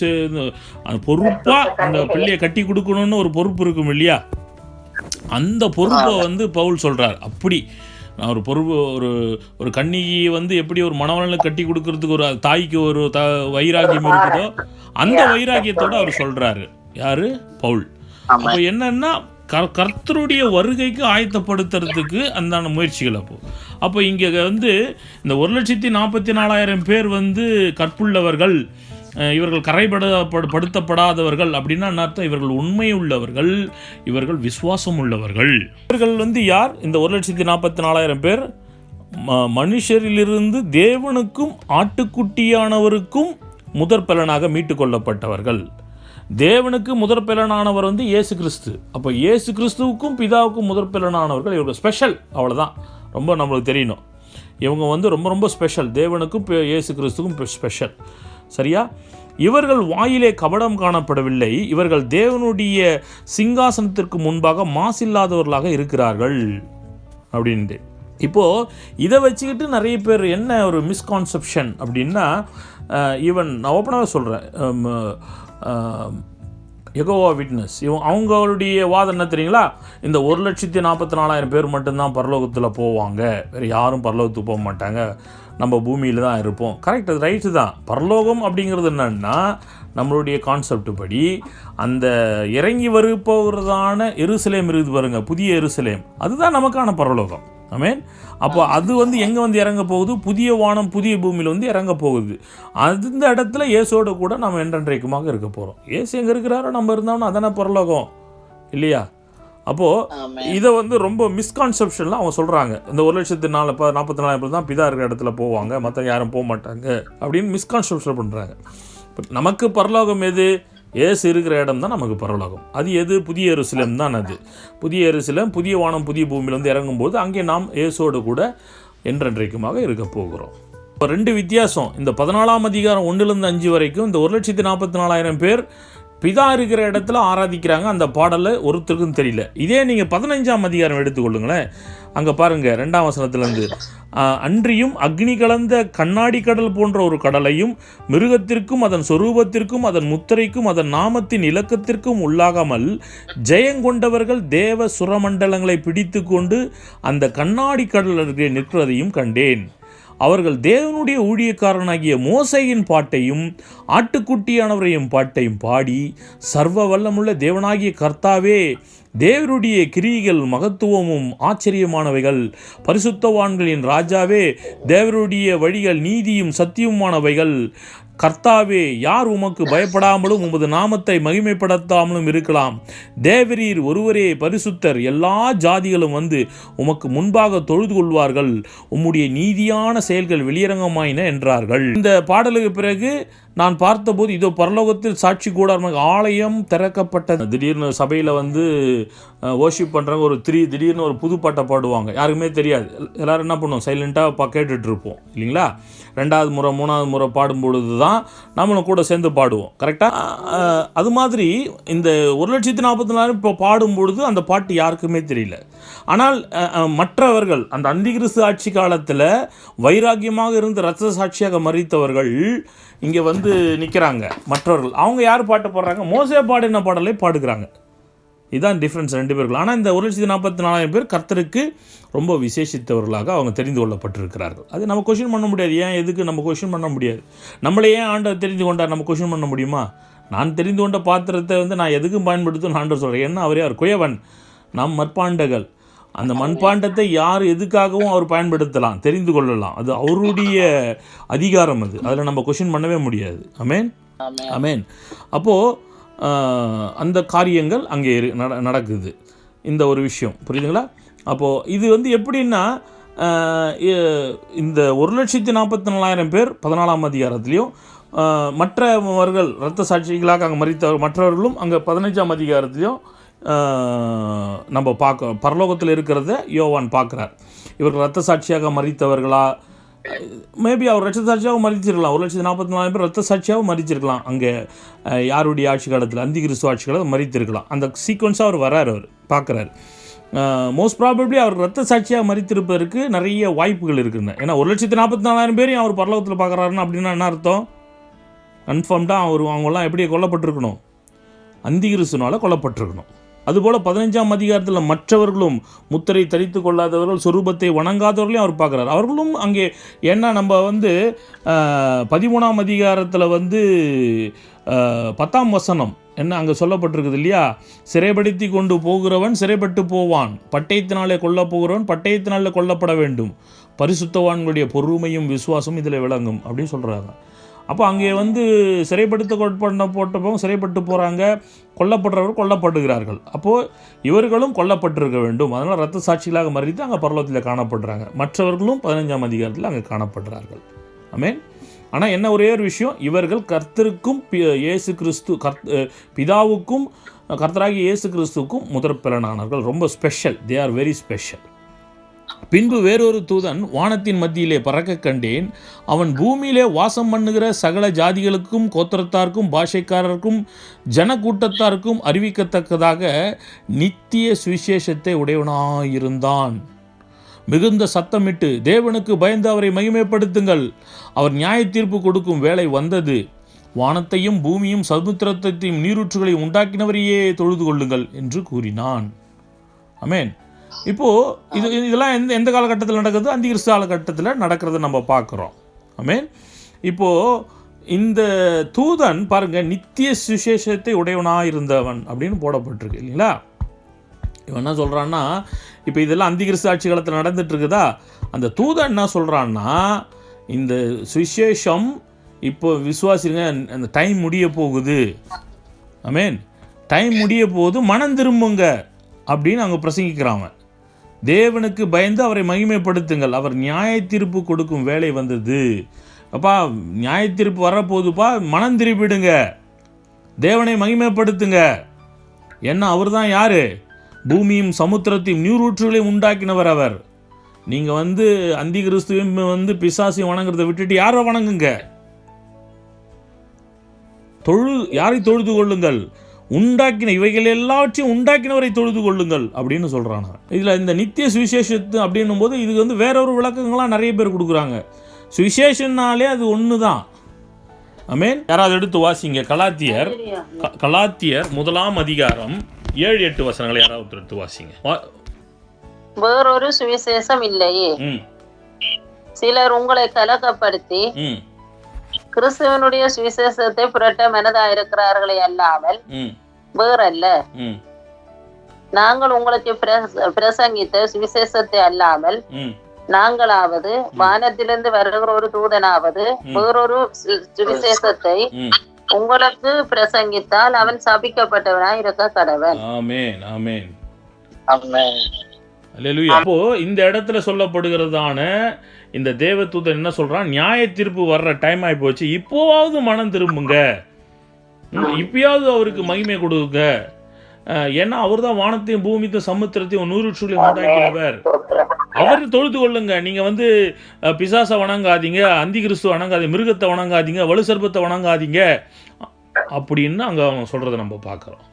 S2: அந்த பொறுப்பாக அந்த பிள்ளையை கட்டி கொடுக்கணும்னு ஒரு பொறுப்பு இருக்கும் இல்லையா, அந்த பொறுப்பை வந்து பவுல் சொல்கிறார். அப்படி நான் ஒரு பொறுப்பு ஒரு கன்னியை எப்படி ஒரு மணவளனுக்கு கட்டி கொடுக்கறதுக்கு ஒரு தாய்க்கு ஒரு வைராகியம் இருக்குதோ அந்த வைராகியத்தோடு அவர் சொல்கிறாரு. யார்? பவுல். அப்போ என்னன்னா கர்த்தருடைய வருகைக்கு ஆயத்தப்படுத்துறதுக்கு அந்த முயற்சிகள். அப்போ இங்கே இந்த 1,44,000 பேர் கற்புள்ளவர்கள், இவர்கள் கரைப்படுத்தப்படாதவர்கள் அப்படின்னா என்ன அர்த்தம்? இவர்கள் உண்மை உள்ளவர்கள், இவர்கள் விசுவாசம் உள்ளவர்கள். இவர்கள் யார்? இந்த 1,44,000 பேர் மனுஷரிலிருந்து தேவனுக்கும் ஆட்டுக்குட்டியானவருக்கும் முதற் பலனாக மீட்டு கொள்ளப்பட்டவர்கள். தேவனுக்கு முதற் பலனானவர் இயேசு கிறிஸ்து. அப்போ இயேசு கிறிஸ்துவுக்கும் பிதாவுக்கும் முதற் பலனானவர்கள் இவர்கள் ஸ்பெஷல். அவ்வளோதான், ரொம்ப நம்மளுக்கு தெரியணும். இவங்க ரொம்ப ரொம்ப ஸ்பெஷல். தேவனுக்கும் இயேசு கிறிஸ்துக்கும் ஸ்பெஷல். சரியா? இவர்கள் வாயிலே கபடம் காணப்படவில்லை, இவர்கள் தேவனுடைய சிங்காசனத்திற்கு முன்பாக மாசில்லாதவர்களாக இருக்கிறார்கள் அப்படின்ட்டு. இப்போது இதை வச்சுக்கிட்டு நிறைய பேர் என்ன ஒரு மிஸ்கான்செப்ஷன் அப்படின்னா, ஈவன் நான் ஓப்பனாகவே சொல்கிறேன், யெகோவா விட்னஸ் அவங்களுடைய வாதம் என்ன தெரியுங்களா? இந்த 1,44,000 பேர் மட்டும்தான் பரலோகத்தில் போவாங்க, வேறு யாரும் பரலோகத்துக்கு போக மாட்டாங்க, நம்ம பூமியில் தான் இருப்போம். கரெக்ட், அது ரைட்டு தான். பரலோகம் அப்படிங்கிறது என்னன்னா நம்மளுடைய கான்செப்ட் படி அந்த இறங்கி வருப்போகிறதான எருசலேம் இருக்குது பாருங்க, புதிய எருசலேம், அதுதான் நமக்கான பரலோகம். ஆமென். அப்போ அது எங்கே இறங்க போகுது? புதிய வானம் புதிய பூமியில் இறங்க போகுது. அந்த இடத்துல இயேசோடு கூட நம்ம என்றென்றைக்குமாக இருக்க போகிறோம். இயேசு எங்கே இருக்கிறாரோ நம்ம இருந்தோம்னா அதானே பரலோகம் இல்லையா? அப்போது இதை ரொம்ப மிஸ்கான்செப்ஷன்லாம் அவங்க சொல்கிறாங்க. இந்த 1,44,000 பேர் தான் பிதா இருக்கிற இடத்துல போவாங்க, மற்ற யாரும் போக மாட்டாங்க அப்படின்னு மிஸ்கான்செப்ஷன் பண்ணுறாங்க. நமக்கு பரலோகம் எது? இயேசு இருக்கிற இடம் தான் நமக்கு பரலோகம். அது எது? புதிய எருசலேம் தான். அது புதிய எருசலேம், புதிய வானம் புதிய பூமியில் இறங்கும்போது அங்கே நாம் இயேசோடு கூட என்றென்றைக்குமாக இருக்க போகிறோம். இப்போ 2 வித்தியாசம். இந்த 14ஆம் அதிகாரம் 1-5 வரைக்கும் இந்த 1,44,000 பேர் பிதா இருக்கிற இடத்துல ஆராதிக்கிறாங்க. அந்த பாடலை ஒருத்தருக்கும் தெரியல. இதே நீங்கள் 15ஆம் அதிகாரம் எடுத்துக்கொள்ளுங்களேன். அங்கே பாருங்கள் 2ஆம் வசனத்துலேருந்து, அன்றியும் அக்னி கலந்த கண்ணாடி கடல் போன்ற ஒரு கடலையும் மிருகத்திற்கும் அதன் சொரூபத்திற்கும் அதன் முத்திரைக்கும் அதன் நாமத்தின் இலக்கத்திற்கும் உள்ளாகாமல் ஜெயங்கொண்டவர்கள் தேவ சுரமண்டலங்களை பிடித்து கொண்டு அந்த கண்ணாடி கடல் அருகே நிற்கிறதையும் கண்டேன். அவர்கள் தேவனுடைய ஊழியக்காரனாகிய மோசேயின் பாட்டையும் ஆட்டுக்குட்டியானவரையும் பாட்டையும் பாடி, சர்வ வல்லமுள்ள தேவனாகிய கர்த்தாவே, தேவனுடைய கிரியைகள் மகத்துவமும் ஆச்சரியமானவைகள், பரிசுத்தவான்களின் ராஜாவே, தேவனுடைய வழிகள் நீதியும் சத்தியமானவைகள், கர்த்தாவே, யார் உமக்கு பயப்படாமலும் உமது நாமத்தை மகிமைப்படுத்தாமலும் இருக்கலாம்? தேவரீர் ஒருவரே பரிசுத்தர், எல்லா ஜாதிகளும் உமக்கு முன்பாக தொழுது கொள்வார்கள், உம்முடைய நீதியான செயல்கள் வெளியரங்கமாயின என்றார்கள். இந்த பாடலுக்கு பிறகு நான் பார்த்தபோது இதோ பரலோகத்தில் சாட்சி கூடாரம் ஆலயம் திறக்கப்பட்டது. திடீர்னு சபையில் வர்ஷிப் பண்ணுறாங்க, திடீர்னு ஒரு புது பாட்டை பாடுவாங்க, யாருக்குமே தெரியாது. எல்லோரும் என்ன பண்ணுவோம்? சைலண்ட்டாக கேட்டுட்ருப்போம் இல்லைங்களா? 2வது முறை 3வது முறை பாடும்பொழுது தான் நம்மளும் கூட சேர்ந்து பாடுவோம். கரெக்டாக? அது மாதிரி இந்த 1,44,000 இப்போ பாடும்பொழுது அந்த பாட்டு யாருக்குமே தெரியல. ஆனால் மற்றவர்கள் அந்த அந்திகிறிஸ்து ஆட்சி காலத்தில் வைராக்கியமாக இருந்து இரத்த சாட்சியாக மறித்தவர்கள் இங்கே நிற்கிறாங்க. மற்றவர்கள் அவங்க யார் பாட்டு பாடுறாங்க? மோசே பாடின பாடலை பாடுகிறாங்க. இதுதான் டிஃப்ரென்ஸ் 2 பேர்கள். ஆனால் இந்த 1,44,000 பேர் கர்த்தருக்கு ரொம்ப விசேஷித்தவர்களாக அவங்க தெரிந்து கொள்ளப்பட்டிருக்கிறார்கள். அது நம்ம கொஸ்டின் பண்ண முடியாது. ஏன் எதுக்கு நம்ம கொஸ்டின் பண்ண முடியாது? நம்மளே ஏன் ஆண்டவர் தெரிந்து கொண்டார் நம்ம கொஸ்டின் பண்ண முடியுமா? நான் தெரிந்து கொண்ட பாத்திரத்தை நான் எதுக்கும் பயன்படுத்தும் ஆண்டவர் சொல்கிறேன். ஏன்னா அவர் யார்? குயவன், நாம் மட்பாண்டங்கள். அந்த மண்பாண்டத்தை யார் எதுக்காகவும் அவர் பயன்படுத்தலாம், தெரிந்து கொள்ளலாம். அது அவருடைய அதிகாரம். அதில் நம்ம கொஸ்டின் பண்ணவே முடியாது. ஆமென், ஆமென். அப்போது அந்த காரியங்கள் அங்கே நடக்குது. இந்த ஒரு விஷயம் புரியுதுங்களா? அப்போது இது எப்படின்னா, இந்த 1,44,000 பேர் 14ஆம் அதிகாரத்துலேயும் மற்றவர்கள் இரத்த சாட்சிகளாக அங்கே மறித்தவர் மற்றவர்களும் அங்கே 15ஆம் அதிகாரத்துலேயும் நம்ம பரலோகத்தில் இருக்கிறத யோவான் பார்க்குறார். இவர்கள் இரத்த சாட்சியாக மறித்தவர்களா? மேபி அவர் இரத்த சாட்சியாக மறிச்சிருக்கலாம். 1,44,000 பேர் இரத்த சாட்சியாக மறிச்சிருக்கலாம். அங்கே யாருடைய ஆட்சி காலத்தில்? அந்திகிறிஸ்து ஆட்சி காலத்தில் மறித்திருக்கலாம். அந்த சீக்வன்ஸாக அவர் வர்றார், அவர் பார்க்குறாரு. மோஸ்ட் ப்ராபப்ளி அவர் ரத்த சாட்சியாக மரித்திருப்பதற்கு நிறைய வாய்ப்புகள் இருக்குங்க. ஏன்னா 1,44,000 பேரையும் அவர் பரலோகத்தில் பார்க்குறாருன்னு அப்படின்னா என்ன அர்த்தம்? கன்ஃபார்ம்டாக அவங்கெல்லாம் எப்படி கொல்லப்பட்டிருக்கணும்? அந்திகிறிஸ்துவினால் கொல்லப்பட்டிருக்கணும். அதுபோல் 15ஆம் அதிகாரத்தில் மற்றவர்களும் முத்திரை தரித்து கொள்ளாதவர்கள், சொரூபத்தை வணங்காதவர்களையும் அவர் பார்க்குறாரு. அவர்களும் அங்கே ஏன்னா நம்ம 13ஆம் அதிகாரத்தில் 10ஆம் வசனம் என்ன அங்கே சொல்லப்பட்டிருக்குது இல்லையா? சிறைப்படுத்தி கொண்டு போகிறவன் சிறைப்பட்டு போவான், பட்டயத்தினாலே கொல்ல போகிறவன் பட்டயத்தினாலே கொல்லப்பட வேண்டும், பரிசுத்தவான்களுடைய பொறுமையும் விசுவாசமும் இதில் விளங்கும் அப்படின்னு சொல்கிறாங்க. அப்போ அங்கே போட்டப்போ சிறைப்பட்டு போகிறாங்க, கொல்லப்படுறவர்கள் கொல்லப்படுகிறார்கள். அப்போது இவர்களும் கொல்லப்பட்டிருக்க வேண்டும். அதனால் ரத்த சாட்சிகளாக மறித்து அங்கே பரலோகத்தில் காணப்படுறாங்க. மற்றவர்களும் 15ஆம் அதிகாரத்தில் அங்கே காணப்படுறார்கள். ஆமென். ஆனால் என்ன ஒரே ஒரு விஷயம், இவர்கள் கர்த்தருக்கும் இயேசு கிறிஸ்து பிதாவுக்கும் கர்த்தராகிய இயேசு கிறிஸ்துவுக்கும் முதற் பலனானவர்கள். ரொம்ப special, they are very special. பின்பு வேறொரு தூதன் வானத்தின் மத்தியிலே பறக்க கண்டேன். அவன் பூமியிலே வாசம் பண்ணுகிற சகல ஜாதிகளுக்கும் கோத்திரத்தாருக்கும் பாஷைக்காரருக்கும் ஜனக்கூட்டத்தாருக்கும் அறிவிக்கத்தக்கதாக நித்திய சுவிசேஷத்தை உடையவனாயிருந்தான். மிகுந்த சத்தமிட்டு தேவனுக்கு பயந்து அவரை மகிமைப்படுத்துங்கள், அவர் நியாய தீர்ப்பு கொடுக்கும் வேளை வந்தது, வானத்தையும் பூமியும் சமுத்திரத்தையும் நீரூற்றுகளையும் உண்டாக்கினவரையே தொழுது கொள்ளுங்கள் என்று கூறினான். ஆமென். இப்போது இதெல்லாம் எந்த காலகட்டத்தில் நடக்குது? அந்திகிறிஸ்து காலகட்டத்தில் நடக்கிறத நம்ம பார்க்குறோம். ஆமென். இப்போது இந்த தூதன் பாருங்கள், நித்திய சுவிசேஷத்தை உடையவனாக இருந்தவன் அப்படின்னு போடப்பட்டிருக்கு இல்லைங்களா? இவன் என்ன சொல்கிறான்னா, இப்போ இதெல்லாம் அந்திகிறிஸ்து ஆட்சி காலத்தில் நடந்துட்டு இருக்குதா? அந்த தூதன் என்ன சொல்கிறான்னா, இந்த சுவிசேஷம் இப்போ விசுவாசிங்க, அந்த டைம் முடிய போகுது. ஆமென். டைம் முடிய போகுது, மனம் திரும்புங்க அப்படின்னு அங்கே பிரசங்கிக்கிறாங்க. தேவனுக்கு பயந்து அவரை மகிமைப்படுத்துங்கள், அவர் நியாய தீர்ப்பு கொடுக்கும் வேலை வந்தது. அப்பா, நியாய தீர்ப்பு வரப்போகுதுப்பா, மனம் திருப்பிடுங்க, தேவனை மகிமைப்படுத்துங்க. ஏன்னா அவர் தான் யார்? பூமியும் சமுத்திரத்தையும் நீரூற்றுகளையும் உண்டாக்கினவர் அவர். நீங்கள் அந்திகிறிஸ்துவையும் பிசாசையும் வணங்குறதை விட்டுட்டு யாரை வணங்குங்க? யாரை தொழுது கொள்ளுங்கள்? உண்டாக்கின இவைகள் எல்லாவற்றையும் உண்டாக்கினவரை தொழுது கொள்ளுங்கள் அப்படின்னு சொல்கிறாங்க. இதில் இந்த நித்திய சுவிசேஷத்து அப்படின்னும் போது இதுக்கு வேறொரு விளக்கங்களாம் நிறைய பேர் கொடுக்குறாங்க. சுவிசேஷன்னாலே அது ஒன்று தான். ஆமென். யாராவது எடுத்து வாசிங்க. கலாத்தியர் 1ஆம் அதிகாரம் 7-8 வசனங்களை யாராவது எடுத்து வாசிங்க.
S5: வேறொரு சுவிசேஷம் இல்லையே, சிலர் உங்களை கலக்கப்படுத்தி கிறிஸ்துவனுடைய சுவிசேஷத்தை புரட்ட மனதாயிருக்கிறார்களே அல்லாமல் வேறல்ல. நாங்கள் உங்களுக்கு பிரசங்கித்த சுவிசேஷத்தை அல்லாமல் நாங்களாவது வானத்திலிருந்து வருகிற ஒரு தூதனாவது வேறொரு சுவிசேஷத்தை உங்களுக்கு பிரசங்கித்தால் அவன் சபிக்கப்பட்டவனாய் இருக்க கடவன்.
S2: ஆமென். ஆமென்.
S4: ஆமென்.
S2: அல்லேலூயா. அப்போ இந்த இடத்துல சொல்லப்படுகிறதான இந்த தேவதூதன் என்ன சொல்றான்? நியாய தீர்ப்பு வர்ற டைம் ஆகி போச்சு, இப்போவாவது மனம் திரும்புங்க, இப்பயாவது அவருக்கு மகிமை கொடுங்க. ஏன்னா அவர் தான் வானத்தையும் பூமியையும் சமுத்திரத்தையும் நீரூற்றுகளையும் உண்டாக்கினவர். அவரை தொழுது கொள்ளுங்க. நீங்க பிசாசை வணங்காதீங்க, அந்திகிறிஸ்து வணங்காதீங்க, மிருகத்தை வணங்காதீங்க, வலு சர்ப்பத்தை வணங்காதீங்க அப்படின்னு அங்க அவன் சொல்றதை நம்ம பார்க்கிறோம்.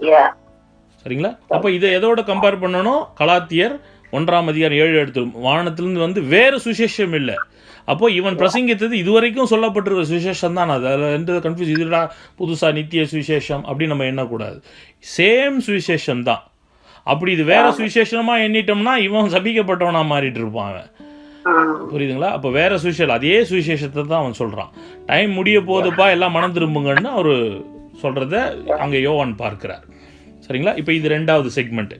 S2: சரிங்களா? அப்ப இதை எதோட கம்பேர் பண்ணணும்? கலாத்தியர் 1ஆம் அதிகாரம் 7 எடுத்து வானத்திலிருந்து வேறு சுவிசேஷம் இல்லை. அப்போ இவன் பிரசங்கித்தது இதுவரைக்கும் சொல்லப்பட்டிருக்கிற சுவிசேஷம் தான். அது அதில் எந்த கன்ஃபியூஸ் இதுடா புதுசாக நித்திய சுவிசேஷம் அப்படின்னு நம்ம எண்ணக்கூடாது. சேம் சுவிசேஷம் தான். அப்படி இது வேற சுவிசேஷமாக எண்ணிட்டோம்னா இவன் சபிக்கப்பட்டவனா மாறிட்டு இருப்பான் அவன். புரியுதுங்களா? அப்போ வேற சுவிசேஷம், அதே சுவிசேஷத்தை தான் அவன் சொல்கிறான். டைம் முடிய போதுப்பா, எல்லாம் மனம் திரும்புங்கன்னு அவர் சொல்கிறத அங்கே யோவான் பார்க்கிறார். சரிங்களா? இப்போ இது 2வது செக்மெண்ட்டு.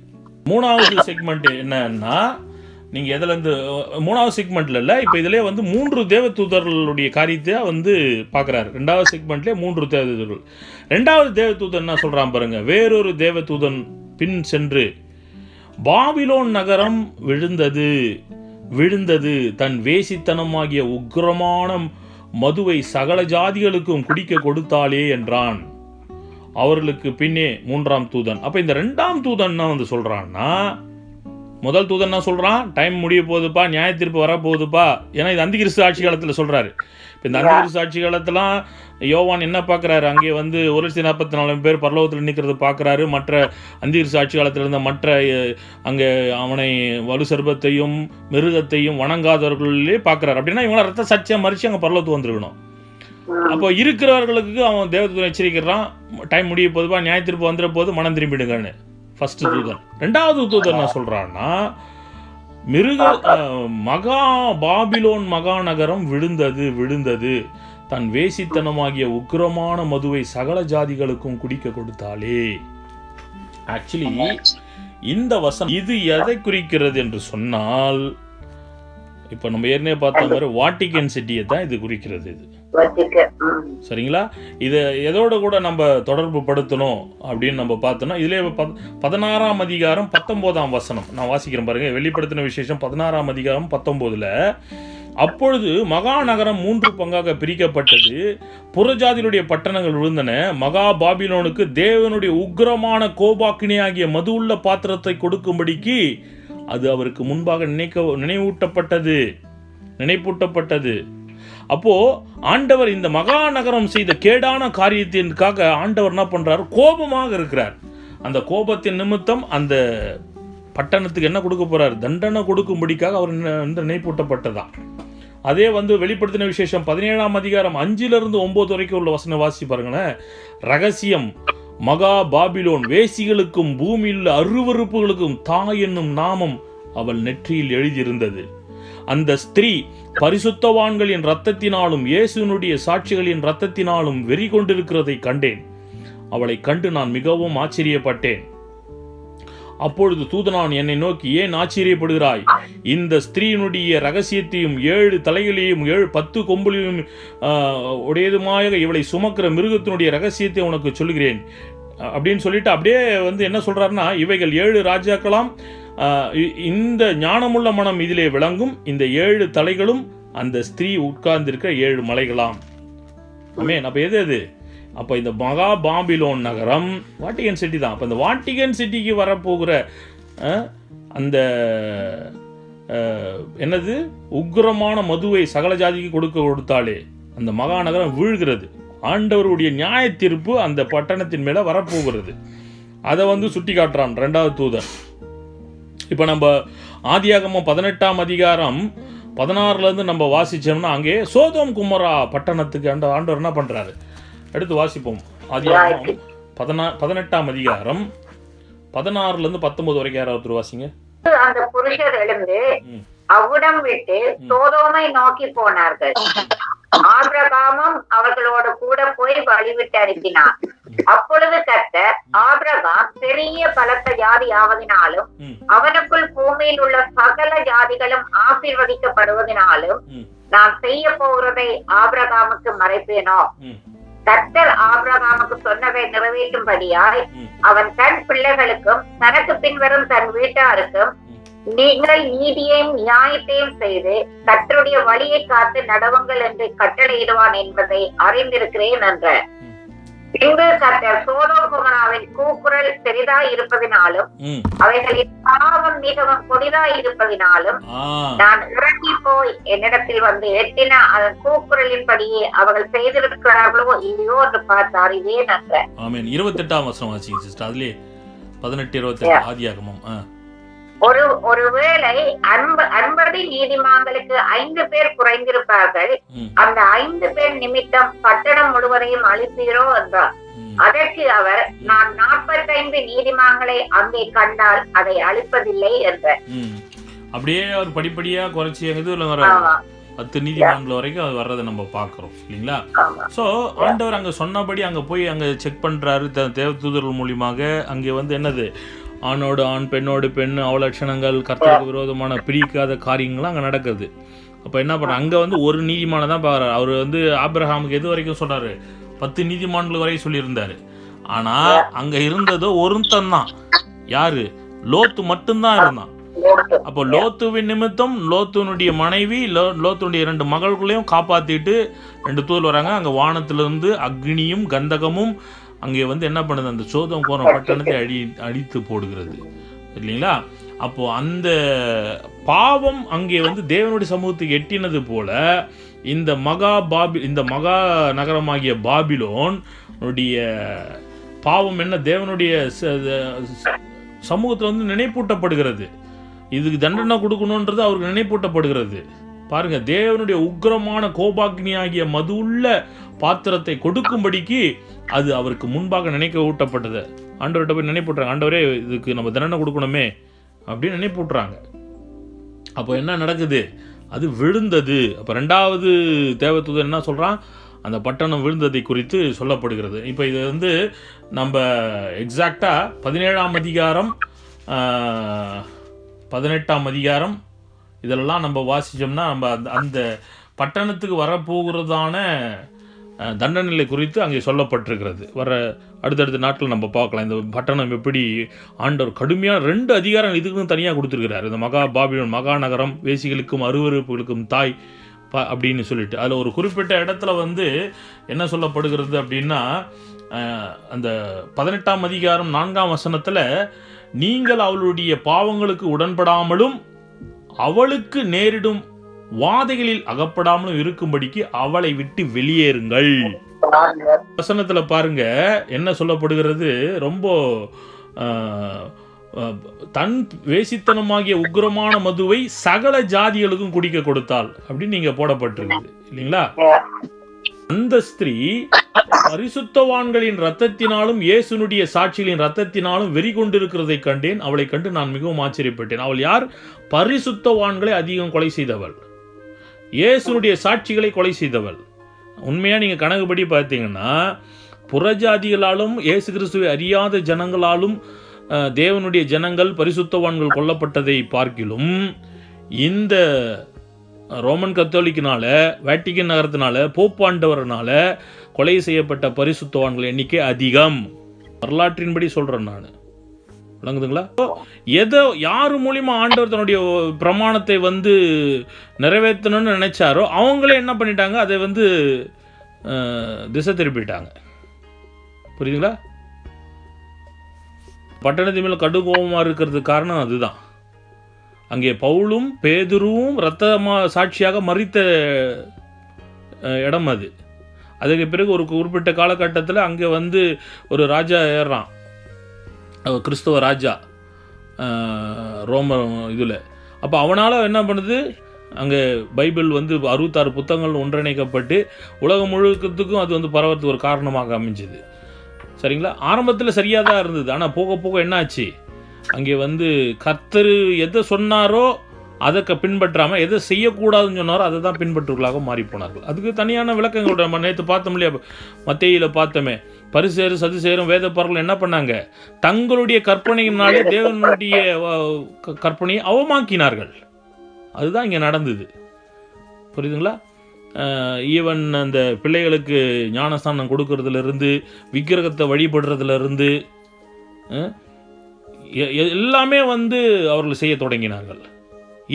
S2: 3வது செக்மெண்ட் என்னன்னா, நீங்கள் எதுலேருந்து 3வது செக்மெண்ட்டில் இல்லை, இப்போ இதிலே 3 தேவதூதர்களுடைய காரியத்தை பார்க்குறாரு. 2வது செக்மெண்ட்லேயே 3 தேவதூதர்கள். 2வது தேவதூதன் என்ன சொல்கிறான் பாருங்க. வேறொரு தேவதூதன் பின் சென்று பாபிலோன் நகரம் விழுந்தது, தன் வேசித்தனமாகிய உக்கிரமான மதுவை சகல ஜாதிகளுக்கும் குடிக்க கொடுத்தாளே என்றான். அவர்களுக்கு பின்னே 3ஆம் தூதன். அப்போ இந்த 2ஆம் தூதன் என்ன சொல்கிறான்னா, முதல் தூதன் என்ன சொல்கிறான், டைம் முடிய போகுதுப்பா, நியாய தீர்ப்பு வரப்போகுதுப்பா. ஏன்னா இது அந்திகிறிஸ்து ஆட்சி காலத்தில் சொல்கிறாரு. இப்போ இந்த அந்திகிறிஸ்து ஆட்சி காலத்துலாம் யோவான் என்ன பார்க்குறாரு, அங்கே வந்து 144 பேர் பரலோகத்தில் நிற்கிறது பார்க்குறாரு. மற்ற அந்திகிறிஸ்து ஆட்சி காலத்தில் இருந்த மற்ற அங்கே அவனை வலு சர்பத்தையும் மிருகத்தையும் வணங்காதவர்களே பார்க்குறாரு. அப்படின்னா இவங்களாம் ரத்த சர்ச்சையாக மறித்து அங்கே பரலோகத்துக்கு வந்துருக்கணும். அப்போ இருக்கிறவர்களுக்கு அவன் தேவதூதன் எச்சரிக்கிறான், டைம் முடிய போதுப்பா, நியாய தீர்ப்பு வந்துட போது, மனம் திரும்பிடுங்கன்னு. ஃபர்ஸ்ட் தூதன். ரெண்டாவது தூதன் என்ன சொல்றான்னா, மகா பாபிலோன் மகாநகரம் விழுந்தது, தன் வேசித்தனமாகிய உக்கிரமான மதுவை சகல ஜாதிகளுக்கும் குடிக்க கொடுத்தாலே. ஆக்சுவலி இந்த வசனம் இது எதை குறிக்கிறது என்று சொன்னால், இப்போ நம்ம ஏற்கனவே பார்த்த மாதிரி வாட்டிகன் சிட்டியை தான் இது குறிக்கிறது. இது சரிங்களா? இதை எதோட கூட நம்ம தொடர்பு படுத்தணும் அப்படின்னு நம்ம பார்த்தோம்னா, இதுலேயே 16ஆம் அதிகாரம் 19ஆம் வசனம் நான் வாசிக்கிறேன் பாருங்க. வெளிப்படுத்தின விசேஷம் 16ஆம் அதிகாரம் 19. அப்பொழுது மகாநகரம் 3 பங்காக பிரிக்கப்பட்டது, புறஜாதிகளுடைய பட்டணங்கள் விழுந்தன. மகா பாபிலோனுக்கு தேவனுடைய உக்கிரமான கோபாக்கினியாகிய மது உள்ள பாத்திரத்தை கொடுக்கும்படிக்கு அது அவருக்கு முன்பாக நினைப்பூட்டப்பட்டது. அப்போ ஆண்டவர் இந்த மகாநகரம் செய்த கேடான காரியத்திற்காக ஆண்டவர் என்ன பண்றாரு, கோபமாக இருக்கிறார். அந்த கோபத்தின் நிமித்தம் அந்த பட்டணத்துக்கு என்ன கொடுக்க போறாரு, தண்டனை கொடுக்கும்படிக்காக அவர் நினைப்பூட்டப்பட்டதான். அதே வந்து வெளிப்படுத்தின விசேஷம் 17ஆம் அதிகாரம் 5-9 வரைக்கும் உள்ள வசனம் வாசி பாருங்களேன். ரகசியம், மகா பாபிலோன் வேசிகளுக்கும் பூமியில் அருவருப்புகளுக்கும் தாய் என்னும் நாமம் அவள் நெற்றியில் எழுதியிருந்தது. அந்த ஸ்திரீ பரிசுத்தவான்களின் இரத்தத்தினாலும் இயேசுனுடைய சாட்சிகளின் இரத்தத்தினாலும் வெறி கொண்டிருக்கிறதை கண்டேன். அவளை கண்டு நான் மிகவும் ஆச்சரியப்பட்டேன். அப்பொழுது தூதனான் என்னை நோக்கி, ஏன் ஆச்சரியப்படுகிறாய்? இந்த ஸ்திரீனுடைய ரகசியத்தையும் 7 தலைகளையும் 10 கொம்புகளையும் உடையதுமாக இவளை சுமக்கிற மிருகத்தினுடைய ரகசியத்தை உனக்கு சொல்லுகிறேன் அப்படின்னு சொல்லிட்டு அப்படியே வந்து என்ன சொல்றாருன்னா, இவைகள் 7 ராஜாக்களாம், இந்த ஞானமுள்ள மனம் இதிலே விளங்கும், இந்த 7 தலைகளும் அந்த ஸ்திரீ உட்கார்ந்திருக்கிற 7 மலைகளாம். ஆமென். அப்ப எது? அப்போ இந்த மகா பாபிலோன் நகரம் வாட்டிகன் சிட்டி தான். அப்போ இந்த வாட்டிகன் சிட்டிக்கு வரப்போகிற அந்த என்னது உக்கிரமான மதுவை சகல ஜாதிக்கு கொடுத்தாலே அந்த மகாநகரம் வீழ்கிறது. ஆண்டவருடைய நியாய தீர்ப்பு அந்த பட்டணத்தின் மேலே வரப்போகிறது. அதை வந்து சுட்டி காட்டுறான் 2வது தூதன். இப்போ நம்ம ஆதியாகமம் 18ஆம் அதிகாரம் 16 நம்ம வாசிச்சோம்னா, அங்கே சோதோம் குமரா பட்டணத்துக்கு ஆண்டவர் என்ன பண்றாரு எடுத்து வாசிப்போம். ஆதியாகமம் 18ஆம் அதிகாரம் 16 19 வரைக்கும் யாராவது வாசிங்க.
S3: அந்த புருஷர் எழுந்து அவ்விடம் விட்டு சோதோமை நோக்கி போனார்கள். ஆபிரகாமும் அவர்களோடு கூட போய் வழிவிட்டு அனுப்பினார். அப்பொழுது கர்த்தர், ஆபிரகாம் பெரிய பலத்த ஜாதி ஆவதினாலும் அவனுக்குள் பூமியில் உள்ள சகல ஜாதிகளும் ஆசீர்வதிக்கப்படுவதனாலும் நான் செய்ய போகிறதை ஆபிரகாமுக்கு மறைப்பேனோ? கர்த்தர் ஆபிரகாமுக்கு சொன்னதை நிறைவேற்றும்படியாய் அவன் தன் பிள்ளைகளுக்கும் தனக்கு பின்வரும் தன் வீட்டாருக்கும் நீங்கள் நீதியையும் நியாயத்தையும் செய்து கர்த்தருடைய வழியை காத்து நடவுங்கள் என்று கட்டளையிடுவான் என்பதை அறிந்திருக்கிறேன் என்ற. பின்பு கர்த்தர் சோதோம் குமராவின் கூக்குரல் பெரிதாய் இருப்பதினாலும் அவைகளின் பாவம் மிகவும் கொடிதாய் இருப்பதினாலும் நான் இறங்கி போய் என்னிடத்தில் வந்து எட்டின அதன் கூக்குரலின்படியே அவர்கள் செய்திருக்கிறார்களோ இல்லையோ என்று பார்த்து அறிவேன் என்ற.
S2: 28ஆம் வசனம் வாசிங்க சிஸ்டர். அதுலயே 18-28 ஆதியாகமம்.
S3: ஒருவேளை 50 நீதிமான்களுக்கு 5 பேர் குறைந்திருப்பார்கள். அந்த 5 பேர் நிமித்தம் பட்டணம் முழுவதையும் அழிப்பீரோ என்றார். அதற்கு அவர், நான் 45 நீதிமான்களை அங்கே கண்டால் அதை அழிப்பதில்லை என்றார்.
S2: அப்படியே அவர் படிப்படியா குறைச்சி 10 நீதிமான்கள் வரைக்கும் அது வர்றதை நம்ம பார்க்கிறோம் இல்லைங்களா? ஸோ ஆண்டவர் அங்கே சொன்னபடி அங்கே போய் அங்கே செக் பண்றாரு தேவ தூதர்கள் மூலியமாக. அங்கே வந்து என்னது, ஆணோடு ஆண் பெண்ணோடு பெண் அவலட்சணங்கள் கர்த்தருக்கு விரோதமான பிரிக்காத காரியங்கள்லாம் அங்கே நடக்குது. அப்போ என்ன பண்ணுறாங்க, அங்கே வந்து ஒரு நீதிமானை தான் பார்க்குறாரு. அவர் வந்து ஆபிரகாமுக்கு எது வரைக்கும் சொன்னார், 10 நீதிமான்கள் வரைக்கும் சொல்லியிருந்தார். ஆனால் அங்கே இருந்ததோ ஒருத்தன் தான். யாரு? லோத்து மட்டும்தான் இருந்தான். அப்போ லோத்துவின் நிமித்தம் லோத்துனுடைய மனைவி லோத்துனுடைய 2 மகள்களையும் காப்பாற்றிட்டு 2 தூதர் வராங்க. அங்கே வானத்திலிருந்து அக்னியும் கந்தகமும் அங்கே வந்து என்ன பண்ணுது, அந்த சோதோம் கோரம் பட்டணத்தை அழித்து போடுகிறது இல்லைங்களா? அப்போ அந்த பாவம் அங்கே வந்து தேவனுடைய சமூகத்துக்கு எட்டினது போல இந்த மகா நகரமாகிய பாபிலோன் பாவம் என்ன தேவனுடைய சமூகத்தில் வந்து நினைப்பூட்டப்படுகிறது. இதுக்கு தண்டனை கொடுக்கணுன்றது அவருக்கு நினைப்பூட்டப்படுகிறது. பாருங்க, தேவனுடைய உக்கிரமான கோபாக்னி ஆகிய மது உள்ள பாத்திரத்தை கொடுக்கும்படிக்கு அது அவருக்கு முன்பாக நினைக்க ஊட்டப்பட்டது. ஆண்டவர்கிட்ட போய் நினைப்பூட்டுறாங்க, ஆண்டவரே இதுக்கு நம்ம தண்டனை கொடுக்கணுமே அப்படின்னு நினைப்பூட்டுறாங்க. அப்போ என்ன நடக்குது? அது விழுந்தது. அப்போ 2வது தேவதூதன் என்ன சொல்கிறான்? அந்த பட்டணம் விழுந்ததை குறித்து சொல்லப்படுகிறது. இப்போ இது வந்து நம்ம எக்ஸாக்டாக 17ஆம் அதிகாரம் 18ஆம் அதிகாரம் இதெல்லாம் நம்ம வாசித்தோம்னா நம்ம அந்த பட்டணத்துக்கு வரப்போகிறதான தண்டனை குறித்து அங்கே சொல்லப்பட்டிருக்கிறது. வர அடுத்தடுத்த நாட்கள் நம்ம பார்க்கலாம். இந்த பட்டணம் எப்படி ஆண்டவர் கடுமையாக 2 அதிகாரம் இதுக்குன்னு தனியாக கொடுத்துருக்கிறார். இந்த பாபிலோன் மகாநகரம், வேசிகளுக்கும் அருவருப்புகளுக்கும் தாய் அப்படின்னு சொல்லிட்டு அதில் ஒரு குறிப்பிட்ட இடத்துல வந்து என்ன சொல்லப்படுகிறது அப்படின்னா, அந்த 18ஆம் அதிகாரம் 4ஆம் வசனத்தில், நீங்கள் அவளுடைய பாவங்களுக்கு உடன்படாமலும் அவளுக்கு நேரிடும் வாதைகளில் அகப்படாமலும் இருக்கும்படிக்கு அவளை விட்டு வெளியேறுங்கள். வசனத்துல பாருங்க என்ன சொல்லப்படுகிறது. ரொம்ப தன் வேசித்தனமாகிய உக்கிரமான மதுவை சகல ஜாதிகளுக்கும் குடிக்க கொடுத்தாள் அப்படின்னு நீங்க போடப்பட்டிருக்குது இல்லைங்களா? அந்த ஸ்திரீ பரிசுத்தவான்களின் இரத்தத்தினாலும் இயேசுனுடைய சாட்சிகளின் இரத்தத்தினாலும் வெறி கொண்டிருக்கிறதை கண்டேன். அவளை கண்டு நான் மிகவும் ஆச்சரியப்பட்டேன். அவள் யார்? பரிசுத்தவான்களை அதிகம் கொலை செய்தவள், இயேசுனுடைய சாட்சிகளை கொலை செய்தவள். உண்மையாக நீங்கள் கணக்குப்படி பார்த்தீங்கன்னா புறஜாதிகளாலும் இயேசு கிறிஸ்துவை அறியாத ஜனங்களாலும் தேவனுடைய ஜனங்கள் பரிசுத்தவான்கள் கொல்லப்பட்டதை பார்க்கிலும் இந்த ரோமன் கத்தோலிக்கினால, வேட்டிக்கன் நகரத்தினால, போப்பாண்டவரனால கொலை செய்யப்பட்ட பரிசுத்தவான்கள் எண்ணிக்கை அதிகம். வரலாற்றின்படி சொல்கிறேன் நான். விளங்குதுங்களா? எதோ யார் மூலிமா ஆண்டவர் தன்னுடைய பிரமாணத்தை வந்து நிறைவேற்றணும்னு நினைச்சாரோ அவங்களே என்ன பண்ணிட்டாங்க? அதை வந்து திசை திருப்பிட்டாங்க. புரியுதுங்களா? பட்டணத்து மேலே கடுகோபமாக இருக்கிறதுக்கு காரணம் அதுதான். அங்கே பவுலும் பேதுருவும் சாட்சியாக மறித்த இடம் அது. அதுக்கு பிறகு ஒரு குறிப்பிட்ட காலகட்டத்தில் அங்கே வந்து ஒரு ராஜா ஏறுறான், கிறிஸ்தவ ராஜா ரோம இதில். அப்போ அவனால் என்ன பண்ணுது, அங்கே பைபிள் வந்து 66 புத்தகங்கள் ஒன்றிணைக்கப்பட்டு உலகம் முழுக்கத்துக்கும் அது வந்து பரவறதுக்கு ஒரு காரணமாக அமைஞ்சுது. சரிங்களா? ஆரம்பத்தில் சரியாக தான் இருந்தது. ஆனால் போக போக என்ன ஆச்சு, அங்கே வந்து கர்த்தர் எதை சொன்னாரோ அதை பின்பற்றாமல் எதை செய்யக்கூடாதுன்னு சொன்னாரோ அதை தான் பின்பற்றுகளாக மாறி போனார்கள். அதுக்கு தனியான விளக்கங்களோட நம்ம நேற்று பார்த்தோம் இல்லையா, மத்தேயில பார்த்தோமே. பரிசேரும் சதுசேரும் வேதப்பாரர்கள் என்ன பண்ணாங்க? தங்களுடைய கற்பனையினாலே தேவனுடைய கற்பனையை அவமாக்கினார்கள். அதுதான் இங்கே நடந்தது. புரியுதுங்களா? ஈவன் அந்த பிள்ளைகளுக்கு ஞானஸ்தானம் கொடுக்கறதுலேருந்து, விக்கிரகத்தை வழிபடுறதுலேருந்து எல்லாமே வந்து அவர்கள் செய்ய தொடங்கினார்கள்.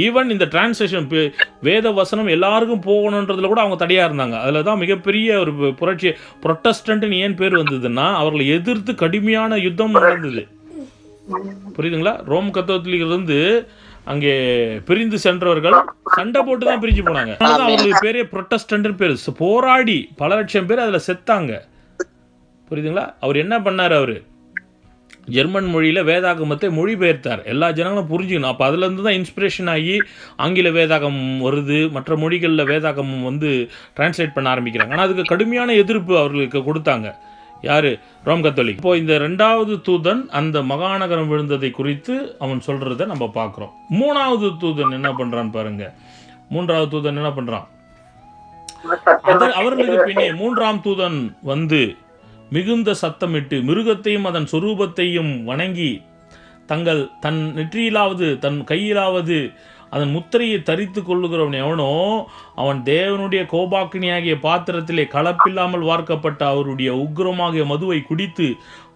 S2: ஈவன் இந்த டிரான்ஸ்லேஷன் வேத வசனம் எல்லாருக்கும் போகணுன்றதுல கூட அவங்க தடையாக இருந்தாங்க. அதில் தான் மிகப்பெரிய ஒரு புரட்சி. புரொட்டஸ்டன்ட்னு ஏன் பேர் வந்ததுன்னா அவர்களை எதிர்த்து கடுமையான யுத்தம் நடந்தது. புரியுதுங்களா? ரோம் கத்தோலிக்கிலிருந்து அங்கே பிரிந்து சென்றவர்கள் சண்டை போட்டு தான் பிரிஞ்சு போனாங்க. அதுதான் அவங்களுக்கு பேரே புரொட்டஸ்டன்ட்னு பேர். போராடி பல லட்சம் பேர் அதில் செத்தாங்க. புரியுதுங்களா? அவர் என்ன பண்ணார்? அவர் ஜெர்மன் மொழியில் வேதாகமத்தை மொழிபெயர்த்தார். எல்லா ஜனங்களும் புரிஞ்சுக்கணும். அப்போ அதுலேருந்து தான் இன்ஸ்பிரேஷன் ஆகி ஆங்கில வேதாகம் வருது, மற்ற மொழிகளில் வேதாகம் வந்து டிரான்ஸ்லேட் பண்ண ஆரம்பிக்கிறாங்க. ஆனால் அதுக்கு கடுமையான எதிர்ப்பு அவர்களுக்கு கொடுத்தாங்க. யார்? Rome Catholic. இப்போ இந்த 2வது தூதன் அந்த மகாநகரம் விழுந்ததை குறித்து அவன் சொல்கிறத நம்ம பார்க்குறோம். 3வது தூதன் என்ன பண்ணுறான்னு பாருங்க. 3வது தூதன் என்ன பண்ணுறான்? அவர்களுக்கு பின்னே 3ஆம் தூதன் வந்து மிகுந்த சத்தமிட்டு மிருகத்தையும் அதன் சொரூபத்தையும் வணங்கி தன் நெற்றியிலாவது தன் கையிலாவது அதன் முத்திரையை தரித்து கொள்ளுகிறவன் எவனோ அவன் தேவனுடைய கோபாக்கினியாகிய பாத்திரத்திலே கலப்பில்லாமல் வார்க்கப்பட்ட அவருடைய உக்கிரமாகிய மதுவை குடித்து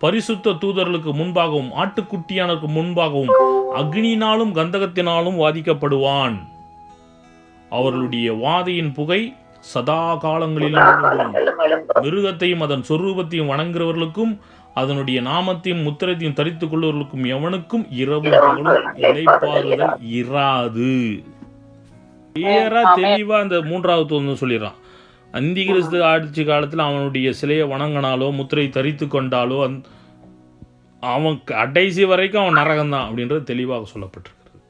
S2: பரிசுத்த தூதர்களுக்கு முன்பாகவும் ஆட்டுக்குட்டியானருக்கு முன்பாகவும் அக்னியினாலும் கந்தகத்தினாலும் வாதிக்கப்படுவான். அவர்களுடைய வாதையின் புகை சதா காலங்களிலும் மிருகத்தையும் அதன் சொரூபத்தையும் வணங்குகிறவர்களுக்கும் அதனுடைய நாமத்தையும் முத்திரத்தையும் தரித்துக் கொள்வர்களுக்கும் எவனுக்கும் இரவும் பகலும் இளைப்பாறுதல் இராது. கிளியரா தெளிவா அந்த 3வது தூதன் சொல்லிடுறான். அந்தி கிறிஸ்து ஆட்சி காலத்தில் அவனுடைய சிலையை வணங்கினாலோ முத்திரை தரித்து கொண்டாலோ அவன் கடைசி வரைக்கும் அவன் நரகம்தான் அப்படின்றது தெளிவாக சொல்லப்பட்டிருக்கிறது.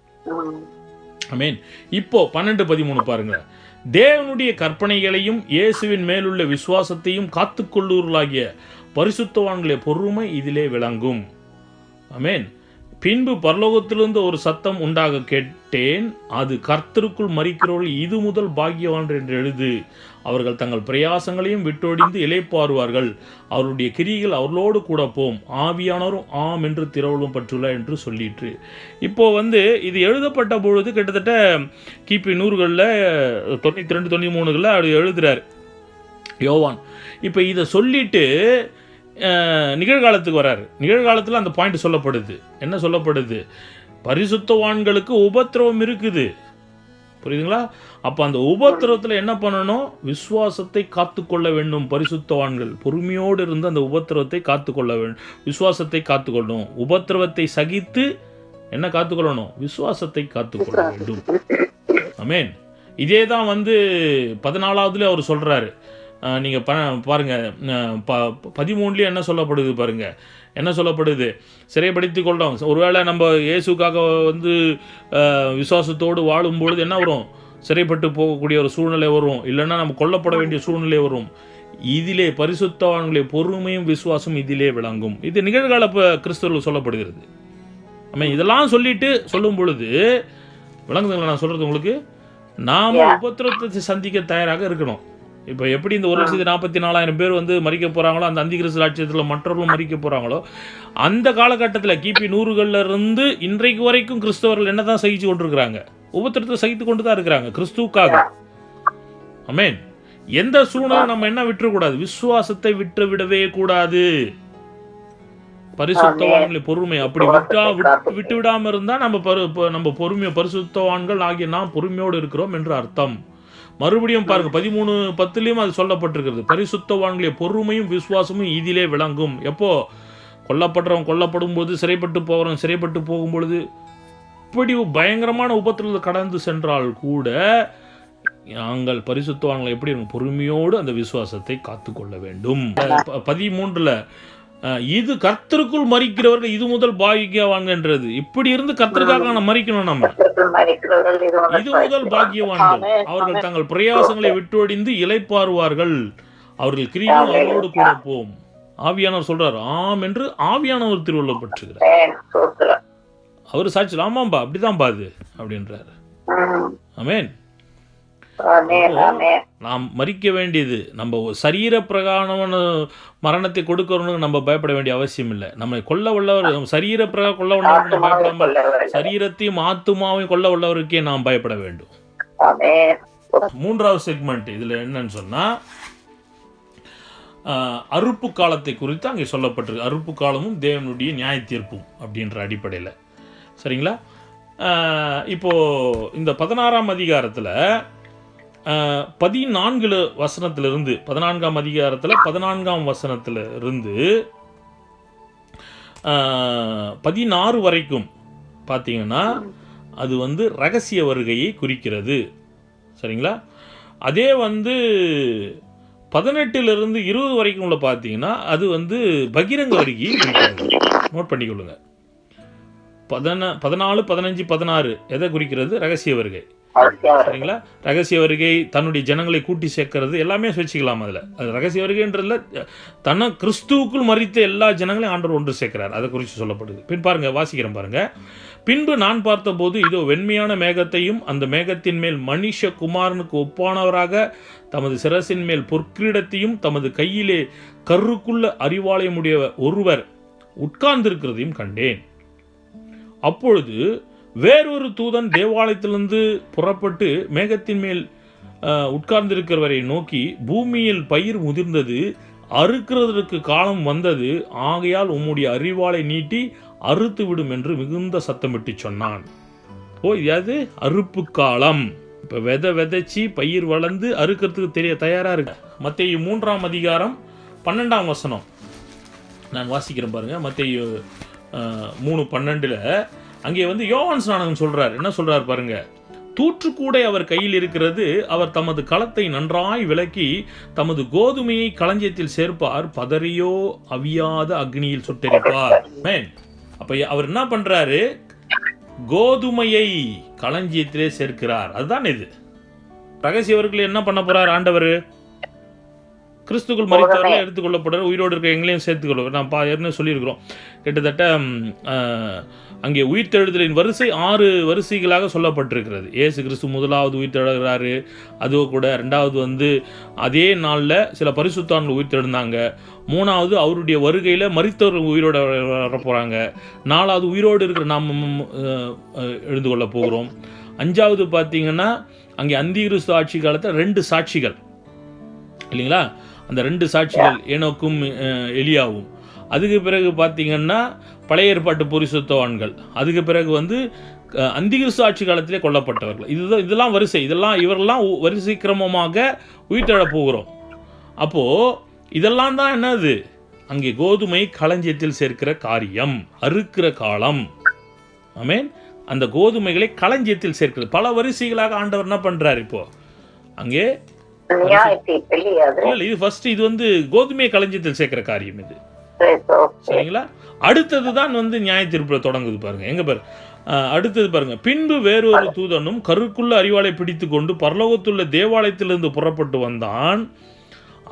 S2: ஆமென். இப்போ 12-13 பாருங்க. தேவனுடைய கற்பனைகளையும் இயேசுவின் மேலுள்ள விசுவாசத்தையும் காத்துக்கொள்ளுவர்களாகிய பரிசுத்தவான்களே பொறுமை இதிலே விளங்கும். ஆமென். பின்பு பரலோகத்திலிருந்து ஒரு சத்தம் உண்டாக கேட்டேன், அது கர்த்தருக்குள் மரிக்கிறவர்கள் இது முதல் பாக்கியவான் என்று எழுது. அவர்கள் தங்கள் பிரயாசங்களையும் விட்டொழிந்து இளைப்பாறுவார்கள். அவருடைய கிரிகள் அவர்களோடு கூட போம். ஆவியானவரும் ஆம் என்று திரவலும் பற்றுள்ள என்று சொல்லிற்று. இப்போ இது எழுதப்பட்ட பொழுது கிட்டத்தட்ட கிபி 100களில் 92-93களில் அப்படி எழுதுறாரு யோவான். இப்போ இதை சொல்லிட்டு நிகழ்காலத்துக்கு வராரு. நிகழ்காலத்தில் அந்த பாயிண்ட் சொல்லப்படுது. என்ன சொல்லப்படுது? பரிசுத்தவான்களுக்கு உபத்திரவம் இருக்குது. புரியுதுங்களா? அப்போ அந்த உபத்திரவத்தில் என்ன பண்ணணும்? விசுவாசத்தை காத்துக்கொள்ள வேண்டும். பரிசுத்தவான்கள் பொறுமையோடு இருந்து அந்த உபத்திரவத்தை காத்துக்கொள்ள வேண்டும். விசுவாசத்தை காத்துக்கொள்ளணும். உபத்திரவத்தை சகித்து என்ன காத்துக்கொள்ளணும்? விசுவாசத்தை காத்துக்கொள்ள வேண்டும். ஆமென். இதே தான் 14வதுல அவர் சொல்கிறாரு. நீங்கள் பாருங்கள் 13 என்ன சொல்லப்படுது பாருங்கள். என்ன சொல்லப்படுது? சிறைப்படுத்தி கொள்ளோம். ஒருவேளை நம்ம இயேசுக்காக விசுவாசத்தோடு வாழும்பொழுது என்ன வரும்? சிறைப்பட்டு போகக்கூடிய ஒரு சூழ்நிலை வரும். இல்லைன்னா நம்ம கொல்லப்பட வேண்டிய சூழ்நிலை வரும். இதிலே பரிசுத்தவான்களுடைய பொறுமையும் விசுவாசம் இதிலே விளங்கும். இது நிகழ்கால கிறிஸ்தவர்கள் சொல்லப்படுகிறது. ஆமாம். இதெல்லாம் சொல்லிட்டு சொல்லும் பொழுது விளங்குதுங்களா நான் சொல்கிறது உங்களுக்கு? நாம் உபத்திரவத்தை சந்திக்க தயாராக இருக்கணும். இப்போ எப்படி இந்த 1,44,000 பேர் மறிக்க போகிறாங்களோ, அந்த அந்தி கிறிஸ்து ராஜ்யத்தில் மற்றவர்களும் மறிக்க போகிறாங்களோ, அந்த காலகட்டத்தில் கிபி 100களில் இருந்து இன்றைக்கு வரைக்கும் கிறிஸ்தவர்கள் என்ன தான் சகிச்சு கொண்டிருக்கிறாங்க? உபத்திரத்தை சகித்து கொண்டு தான் இருக்கிறாங்க கிறிஸ்துவுக்காக. ஆமென். எந்த சூழ்நிலை நம்ம என்ன விட்டுறக்கூடாது? விசுவாசத்தை விடவே கூடாது. பரிசுத்தவான்களை பொறுமை அப்படி விட்டு விடாமல் இருந்தால் நம்ம பொறுமையை பரிசுத்தவான்கள் ஆகிய நாம் பொறுமையோடு இருக்கிறோம் என்று அர்த்தம். மறுபடியும் பாருங்க 13:10 அது சொல்லப்பட்டிருக்கிறது. பரிசுத்தவான்களுடைய பொறுமையும் விசுவாசமும் இதிலே விளங்கும். எப்போ? கொல்லப்படுறவன் கொல்லப்படும் போது, சிறைப்பட்டு போகிறவன் சிறைப்பட்டு போகும்பொழுது, இப்படி பயங்கரமான உபத்திரத்தை கடந்து சென்றால் கூட நாங்கள் பரிசுத்தவான்களை எப்படி பொறுமையோடு அந்த விசுவாசத்தை காத்துக்கொள்ள வேண்டும். 13 இது கர்த்தருக்குள் மரிக்கிறவர்கள் இது முதல் பாக்கியவான்கள்ன்றது. இப்படி இருந்து கர்த்தருக்காக மரிக்கணும். நம்ம இது முதல் பாக்கியவான்கள். அவர்கள் தங்கள் பிரயாசங்களை விட்டொழிந்து இளைப்பாறுவார்கள். அவர்கள் கிரியும் அவரோடு கூட போம். ஆவியானவர் சொல்றார் ஆம் என்று ஆவியானவர் திருவள்ளப்பட்டிருக்கிறார். அவர் சாட்சி ஆமாம்பா அப்படிதான் பாது அப்படின்றாரு. ஆமென். நாம் மறிக்க வேண்டியது நம்ம சரீர பிரகாரமான மரணத்தை கொடுக்கறவனுக்கு நம்ம பயப்பட வேண்டிய அவசியம் இல்லை. நம்ம கொல்ல உள்ளவர் சரீர பிரகாரம் கொல்ல உள்ளவருக்கு பயப்படாமல் சரீரத்தையும் ஆத்துமாவையும் கொல்ல உள்ளவருக்கே நாம் பயப்பட வேண்டும். 3வது செக்மெண்ட் இதுல என்னன்னு சொன்னா அறுப்பு காலத்தை குறித்து அங்கே சொல்லப்பட்டிருக்கு. அறுப்பு காலமும் தேவனுடைய நியாய தீர்ப்பும் அப்படின்ற அடிப்படையில். சரிங்களா? இப்போ இந்த 16ஆம் அதிகாரத்தில் 14 வசனத்திலிருந்து 14ஆம் அதிகாரத்தில் 14ஆம் வசனத்திலிருந்து 16 வரைக்கும் பார்த்தீங்கன்னா அது ரகசிய வருகையை குறிக்கிறது. சரிங்களா? அதே 18 20 வரைக்கும் உள்ள பார்த்தீங்கன்னா அது பகிரங்க வருகையை குறிக்கிறது. நோட் பண்ணிக்கொள்ளுங்க. 14 15 16 எதை குறிக்கிறது? ரகசிய வருகை. சரிங்களா? ரகசிய வருகை தன்னுடைய ஜனங்களை கூட்டி சேர்க்கிறது எல்லாமே வச்சுக்கலாம். அதில் அது ரகசிய வருகைன்றதுல கிறிஸ்துவுக்குள் மரித்த எல்லா ஜனங்களையும் ஆண்டவர் ஒன்று சேர்க்கிறார். அதை குறித்து சொல்லப்படுது. பின் பாருங்க, வாசிக்கிறேன் பாருங்க. பின்பு நான் பார்த்தபோது இதோ வெண்மையான மேகத்தையும் அந்த மேகத்தின் மேல் மனுஷ குமாரனுக்கு ஒப்பானவராக தமது சிரசின் மேல் பொற்கிரீடத்தையும் தமது கையிலே கருக்குள்ள அறிவாலயமுடைய ஒருவர் உட்கார்ந்திருக்கிறதையும் கண்டேன். அப்பொழுது வேறொரு தூதன் தேவாலயத்திலிருந்து புறப்பட்டு மேகத்தின் மேல் உட்கார்ந்திருக்கிறவரை நோக்கி, பூமியில் பயிர் முதிர்ந்தது, அறுக்கிறதற்கு காலம் வந்தது, ஆகையால் உம்முடைய அறிவாளை நீட்டி அறுத்து விடும் என்று மிகுந்த சத்தமிட்டு சொன்னான். இது அறுப்பு காலம். இப்போ விதைச்சி பயிர் வளர்ந்து அறுக்கிறதுக்கு தயாராக இருக்கு. மத்தேயு 3ஆம் அதிகாரம் 12ஆம் வசனம். நான் வாசிக்கிறேன் பாருங்கள். மத்தேயு 3:12 அங்கே வந்து யோவான் ஸ்நானகன் சொல்கிறார். என்ன சொல்கிறார் பாருங்கள். தூற்றுக்கூடை அவர் கையில் இருக்கிறது. அவர் தமது களத்தை நன்றாய் விலக்கி தமது கோதுமையை களஞ்சியத்தில் சேர்ப்பார். பதறியோ அவியாத அக்னியில் சுட்டெரிப்பார். அப்போ அவர் என்ன பண்ணுறாரு? கோதுமையை களஞ்சியத்திலே சேர்க்கிறார். அதுதான் இது. ரகசியவர்கள் என்ன பண்ண போறார் ஆண்டவர்? கிறிஸ்துக்குள் மரித்தவர்கள் எடுத்துக்கொள்ளப்படுற உயிரோடு இருக்க எங்களையும் சேர்த்துக்கொள்வார். நான் ஏற்கனவே சொல்லியிருக்கிறோம். கிட்டத்தட்ட அங்கே உயிர்த்தெழுதலின் வரிசை 6 வரிசைகளாக சொல்லப்பட்டிருக்கிறது. இயேசு கிறிஸ்து முதலாவது உயிர்த்தெழுகிறாரு. அதுவோ கூட 2வது வந்து அதே நாளில் சில பரிசுத்தான்கள் உயிர்த்தெழுந்தாங்க. 3வது அவருடைய வருகையில் மரித்தவர்கள் உயிரோடு வர போகிறாங்க. 4வது உயிரோடு இருக்கிற நாம் எழுந்து கொள்ள போகிறோம். 5வது பார்த்தீங்கன்னா அங்கே அந்திகிறிஸ்து ஆட்சி காலத்தில் 2 சாட்சிகள் இல்லைங்களா? அந்த 2 சாட்சிகள் ஏனோக்கும் எலியாவும். அதுக்கு பிறகு பார்த்தீங்கன்னா பழைய ஏற்பாட்டு பரிசுத்தவான்கள். அதுக்கு பிறகு வந்து அந்திகிறிஸ்து ஆட்சி காலத்திலே கொல்லப்பட்டவர்கள். இதெல்லாம் வரிசை. இவரெல்லாம் வரிசை கிரமமாக உயிர்த்தெழப் போகிறோம். அப்போது இதெல்லாம் தான் என்னது? அங்கே கோதுமை களஞ்சியத்தில் சேர்க்கிற காரியம், அறுக்கிற காலம். ஆமென். அந்த கோதுமைகளை களஞ்சியத்தில் சேர்க்கிறது. பல வரிசைகளாக ஆண்டவர் என்ன பண்றாரு? இப்போ அங்கே இது ஃபர்ஸ்ட், இது வந்து கோதுமையை களஞ்சியத்தில் சேர்க்கிற காரியம் இது. சரிங்களா? அடுத்தது தான் வந்து நியாய தீர்ப்புல தொடங்குது பாருங்க. எங்க பாரு அடுத்தது பாருங்க. பின்பு வேறொரு தூதனும் கருக்குள்ள அறிவாளை பிடித்து கொண்டு பரலோகத்துள்ள தேவாலயத்திலிருந்து புறப்பட்டு வந்தான்.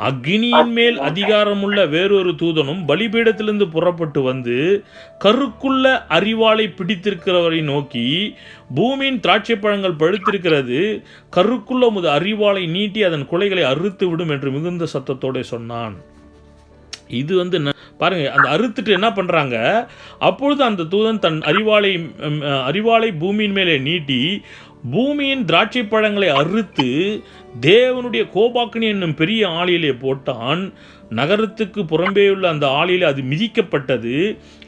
S2: அக்னியின் மேல் அதிகாரமுள்ள வேறொரு தூதனும் பலிபீடத்திலிருந்து புறப்பட்டு வந்து கருக்குள்ள அறிவாளை பிடித்திருக்கிறவரை நோக்கி, பூமியின் திராட்சை பழங்கள் பழுத்திருக்கிறது, கருக்குள்ள உமது அறிவாளை நீட்டி அதன் குலைகளை அறுத்து விடும் என்று மிகுந்த சத்தத்தோட சொன்னான். இது வந்து பாருங்க, அந்த அறுத்துட்டு என்ன பண்றாங்க? அப்பொழுது அந்த தூதன் தன் அறிவாளை பூமியின் மேலே நீட்டி பூமியின் திராட்சை பழங்களை அறுத்து தேவனுடைய கோபாக்கினி என்னும் பெரிய ஆளிலே போட்டான். நகரத்துக்கு புறம்பேயுள்ள அந்த ஆலையில் அது மிதிக்கப்பட்டது.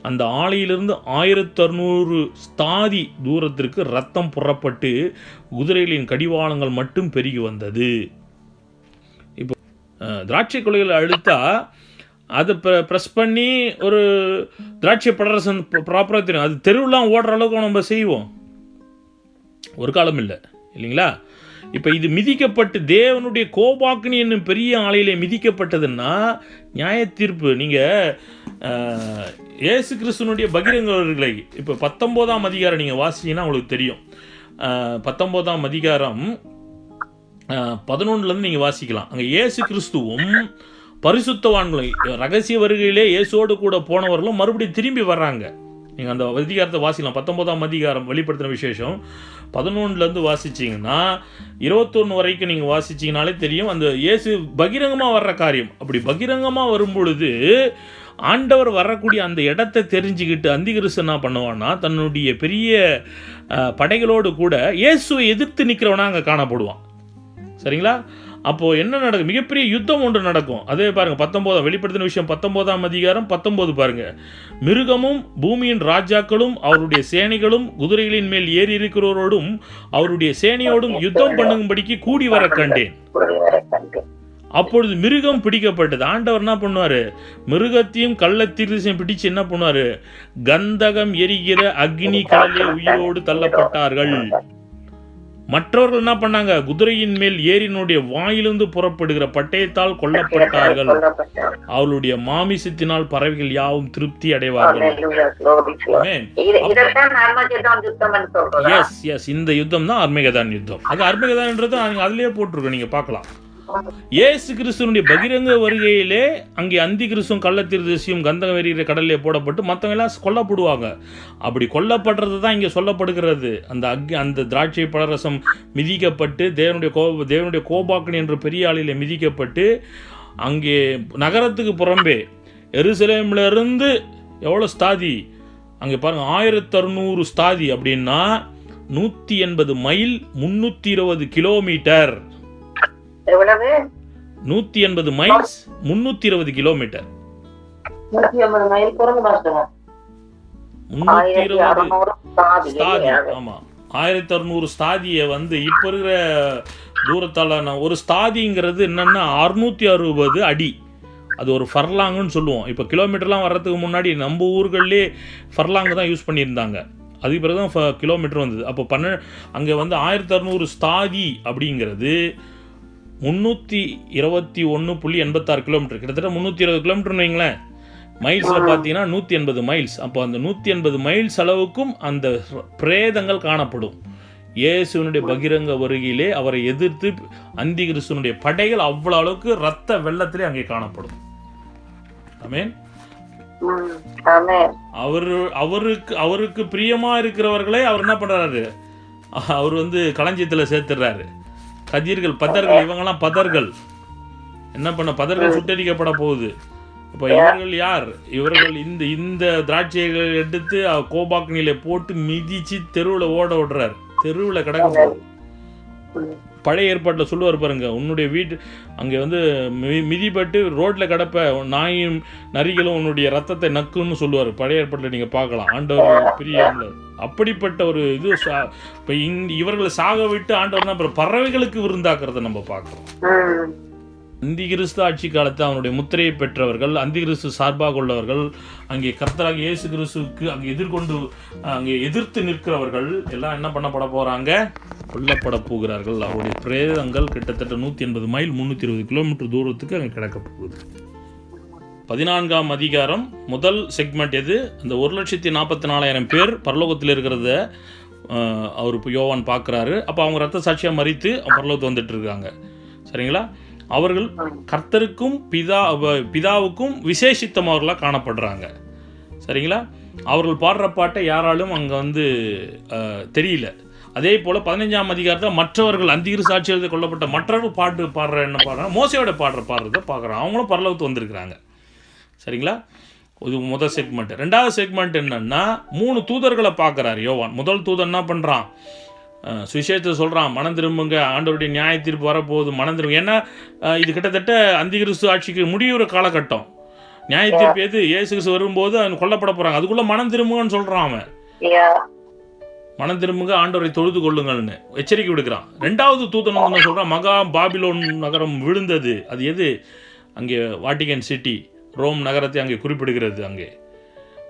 S2: அந்த ஆலையிலிருந்து 1600 ஸ்தாதி தூரத்திற்கு ரத்தம் புறப்பட்டு குதிரைகளின் கடிவாளங்கள் மட்டும் பெருகி வந்தது. இப்போ திராட்சை கொலைகளை அழுத்தா அதை ப்ரெஸ் பண்ணி ஒரு திராட்சை படரசன் ப்ராப்பராக தெரியும். அது தெருவெல்லாம் ஓடுற அளவுக்கு நம்ம செய்வோம். ஒரு காலம் இல்லை இல்லைங்களா? இப்போ இது மிதிக்கப்பட்டு தேவனுடைய கோபாக்கினி என்னும் பெரிய ஆலையிலே மிதிக்கப்பட்டதுன்னா நியாய தீர்ப்பு. நீங்கள் இயேசு கிறிஸ்துவனுடைய பகிரங்கங்களை இப்போ 19ஆம் அதிகாரம் நீங்கள் வாசிச்சீங்கன்னா உங்களுக்கு தெரியும். 19ஆம் அதிகாரம் 11லேருந்து நீங்கள் வாசிக்கலாம். அங்கே இயேசு கிறிஸ்துவும் பரிசுத்தவான்களை ரகசிய வருகையிலே இயேசோடு கூட போனவர்களும் மறுபடியும் திரும்பி வர்றாங்க. நீங்கள் அந்த அதிகாரத்தை வாசிக்கலாம். 19ஆம் அதிகாரம் வெளிப்படுத்தின விசேஷம் 11லேருந்து வாசிச்சிங்கன்னா 21 வரைக்கும் நீங்கள் வாசிச்சிங்கனாலே தெரியும். அந்த இயேசு பகிரங்கமாக வர்ற காரியம். அப்படி பகிரங்கமாக வரும் பொழுது ஆண்டவர் வரக்கூடிய அந்த இடத்தை தெரிஞ்சுக்கிட்டு அந்திகிறிஸ்து என்ன பண்ணுவான்னா, தன்னுடைய பெரிய படைகளோடு கூட இயேசுவை எதிர்த்து நிற்கிறவனா அங்கே காணப்படுவான். சரிங்களா? அப்போது என்ன நடக்கும்? மிகப்பெரிய யுத்தம் ஒன்று நடக்கும். அதே பாருங்கள், 19 வெளிப்படுத்தின விஷயம் 19ஆம் அதிகாரம் 19 பாருங்கள். மிருகமும் பூமியின் ராஜாக்களும் அவருடைய சேனைகளும் குதிரைகளின் மேல் ஏறி இருக்கிறவரோடும் அவருடைய சேனையோடும் யுத்தம் பண்ணும்படிக்கு கூடி வர கண்டேன். அப்பொழுது மிருகம் பிடிக்கப்பட்டது. ஆண்டவர் என்ன பண்ணுவார்? மிருகத்தையும் கள்ளத்தீர்த்தையும் பிடிச்சு என்ன பண்ணுவார்? கந்தகம் எரிகிற அக்னி கடலிலே உயிரோடு தள்ளப்பட்டார்கள். மற்றவர்கள் என்ன பண்ணாங்க? குதிரையின் மேல் ஏரினுடைய வாயிலிருந்து புறப்படுகிற பட்டயத்தால் கொல்லப்பட்டார்கள். அவளுடைய மாமிசத்தினால் பறவைகள் யாவும் திருப்தி அடைவார்கள். இந்த யுத்தம் தான் அர்மேகதான் யுத்தம். அது அர்மேகதான்ன்றது அதுலயே போட்டிருக்கோம், நீங்க பார்க்கலாம். இயேசு கிறிஸ்துவனுடைய பகிரங்க வருகையிலே அங்கே அந்தி கிறிஸ்துவும் கள்ளத்தீர்தரிசியும் கந்தகம் எரிகிற கடலிலே போடப்பட்டு மற்றவங்க எல்லாம் கொல்லப்படுவாங்க. அப்படி கொல்லப்படுறது தான் இங்கே சொல்லப்படுகிறது. அந்த திராட்சை பழரசம் மிதிக்கப்பட்டு தேவனுடைய கோபாக்கினி என்ற பெரிய ஆளிலே மிதிக்கப்பட்டு அங்கே நகரத்துக்கு புறம்பே எருசலேமிலிருந்து எவ்வளோ ஸ்தாதி அங்கே பாருங்கள், 1600 ஸ்தாதி அப்படின்னா 180 mile 320 kilometre. 180 miles 320 kilometre.
S5: 180 mile குறைஞ்ச பாஸ்டர்.
S2: 320 ஸ்தாதி. ஆமா, 1600 ஸ்தாதியை வந்து இப்ப இருக்கிற தூரத்தால ஒரு ஸ்தாதிங்கிறது என்னன்னா 660 அடி. அது ஒரு ஃபர்லாங்குன்னு சொல்லுவோம். இப்போ கிலோமீட்டர்லாம் வர்றதுக்கு முன்னாடி நம்ம ஊர்கள்லேயே ஃபர்லாங்கு தான் யூஸ் பண்ணியிருந்தாங்க. அதுக்கு பிறகு தான் கிலோமீட்டர் வந்தது. அப்போ அங்கே வந்து 1600 ஸ்தாதி அப்படிங்கிறது 321.86 கிலோமீட்டர், கிட்டத்தட்ட 320 கிலோமீட்டர்னு வைங்களேன். மைல்ஸில் பார்த்தீங்கன்னா 180 மைல்ஸ். அப்போ அந்த 180 மைல்ஸ் அளவுக்கும் அந்த பிரேதங்கள் காணப்படும். இயேசுனுடைய பகிரங்க வருகையிலே அவரை எதிர்த்து அந்தி கிறிஸ்துவனுடைய படைகள் அவ்வளோ அளவுக்கு ரத்த வெள்ளத்திலே அங்கே காணப்படும். ஆமென். அவருக்கு பிரியமா இருக்கிறவர்களே அவர் என்ன பண்றாரு, அவர் வந்து களஞ்சியத்துல சேர்த்துறாரு. கதிர்கள், பதர்கள், இவங்கெல்லாம் பதர்கள் என்ன பண்ண, பதர்கள் சுட்டரிக்கப்பட போகுது. அப்ப இவர்கள் யார்? இவர்கள் இந்த திராட்சைகளை எடுத்து கோபாக்னில போட்டு மிதிச்சு தெருவில் ஓட விடுறாரு. தெருவில் கிடக்க போகுது. பழைய ஏற்பாட்டில் சொல்லுவார் பாருங்க, உன்னுடைய வீட்டு அங்கே வந்து மிதிப்பட்டு ரோட்டில் கிடப்ப நாயும் நரிகளும் உன்னுடைய ரத்தத்தை நக்குன்னு சொல்லுவார். பழைய ஏற்பாட்டில் நீங்கள் பார்க்கலாம். ஆண்டவர் பிரியம்ல அப்படிப்பட்ட ஒரு இது. இப்போ இவர்களை சாக விட்டு ஆண்டவர் தான் அப்புறம் பறவைகளுக்கு விருந்தாக்குறதை நம்ம பார்க்குறோம். அந்தி கிறிஸ்து ஆட்சி காலத்தை அவனுடைய முத்திரையை பெற்றவர்கள், அந்தி கிறிஸ்து சார்பாக உள்ளவர்கள், அங்கே கர்த்தராக இயேசு கிறிஸ்துவுக்கு அங்கே அங்கே எதிர்த்து நிற்கிறவர்கள் எல்லாம் என்ன பண்ணப்பட போகிறாங்க, கொல்லப்பட போகிறார்கள். அவருடைய பிரேதங்கள் கிட்டத்தட்ட 180 மைல் 320 கிலோமீட்டர் தூரத்துக்கு அங்கே கிடக்க போகுது. 14ஆம் அதிகாரம் முதல் செக்மெண்ட் எது? அந்த 1,44,000 பேர் பரலோகத்தில் இருக்கிறத அவர் இப்போ யோவான் பார்க்குறாரு. அப்போ அவங்க ரத்த சாட்சியாக மறித்து பரலோகத்தை வந்துட்டு இருக்காங்க. சரிங்களா? அவர்கள் கர்த்தருக்கும் பிதாவுக்கும் விசேஷித்தமானவர்களாக காணப்படுறாங்க. சரிங்களா? அவர்கள் பாடுற பாட்டை யாராலும் அங்கே வந்து தெரியல. அதே போல் 15ஆம் அதிகாரத்தில் மற்றவர்கள் அந்திகிரி சாட்சியத்தை கொல்லப்பட்ட மற்றவர்கள் பாடுற என்ன பாடுறாங்க, மோசையோட பாடுறதை பார்க்குறாங்க. அவங்களும் பரலோகத்து வந்திருக்கிறாங்க. சரிங்களா? இது முதல் செக்மெண்ட். ரெண்டாவது செக்மெண்ட் என்னன்னா, 3 தூதர்களை பார்க்குறாரு யோவான். முதல் தூதன் என்ன பண்ணுறான், சுவிசேஷத்தை சொல்கிறான், மனம் திரும்புங்க, ஆண்டவருடைய நியாய தீர்ப்பு வரப்போகுது, மனம் திரும்புங்க. ஏன்னா இது கிட்டத்தட்ட அந்தி கிறிஸ்து ஆட்சிக்கு முடிவுற காலகட்டம். நியாய தீர்ப்பு எது? இயேசு கிறிஸ்து வரும்போது அவன் கொல்லப்பட போகிறாங்க. அதுக்குள்ளே மனம் திரும்புங்கன்னு சொல்கிறான். அவன் மனம் திரும்புங்க, ஆண்டவரை தொழுது கொள்ளுங்கள்னு எச்சரிக்கை விடுக்கிறான். ரெண்டாவது தூதன் என்ன சொல்கிறான், மகா பாபிலோன் நகரம் விழுந்தது. அது எது? அங்கே வாட்டிகன் சிட்டி, ரோம் நகரத்தை அங்கே குறிப்பிடுகிறது. அங்கே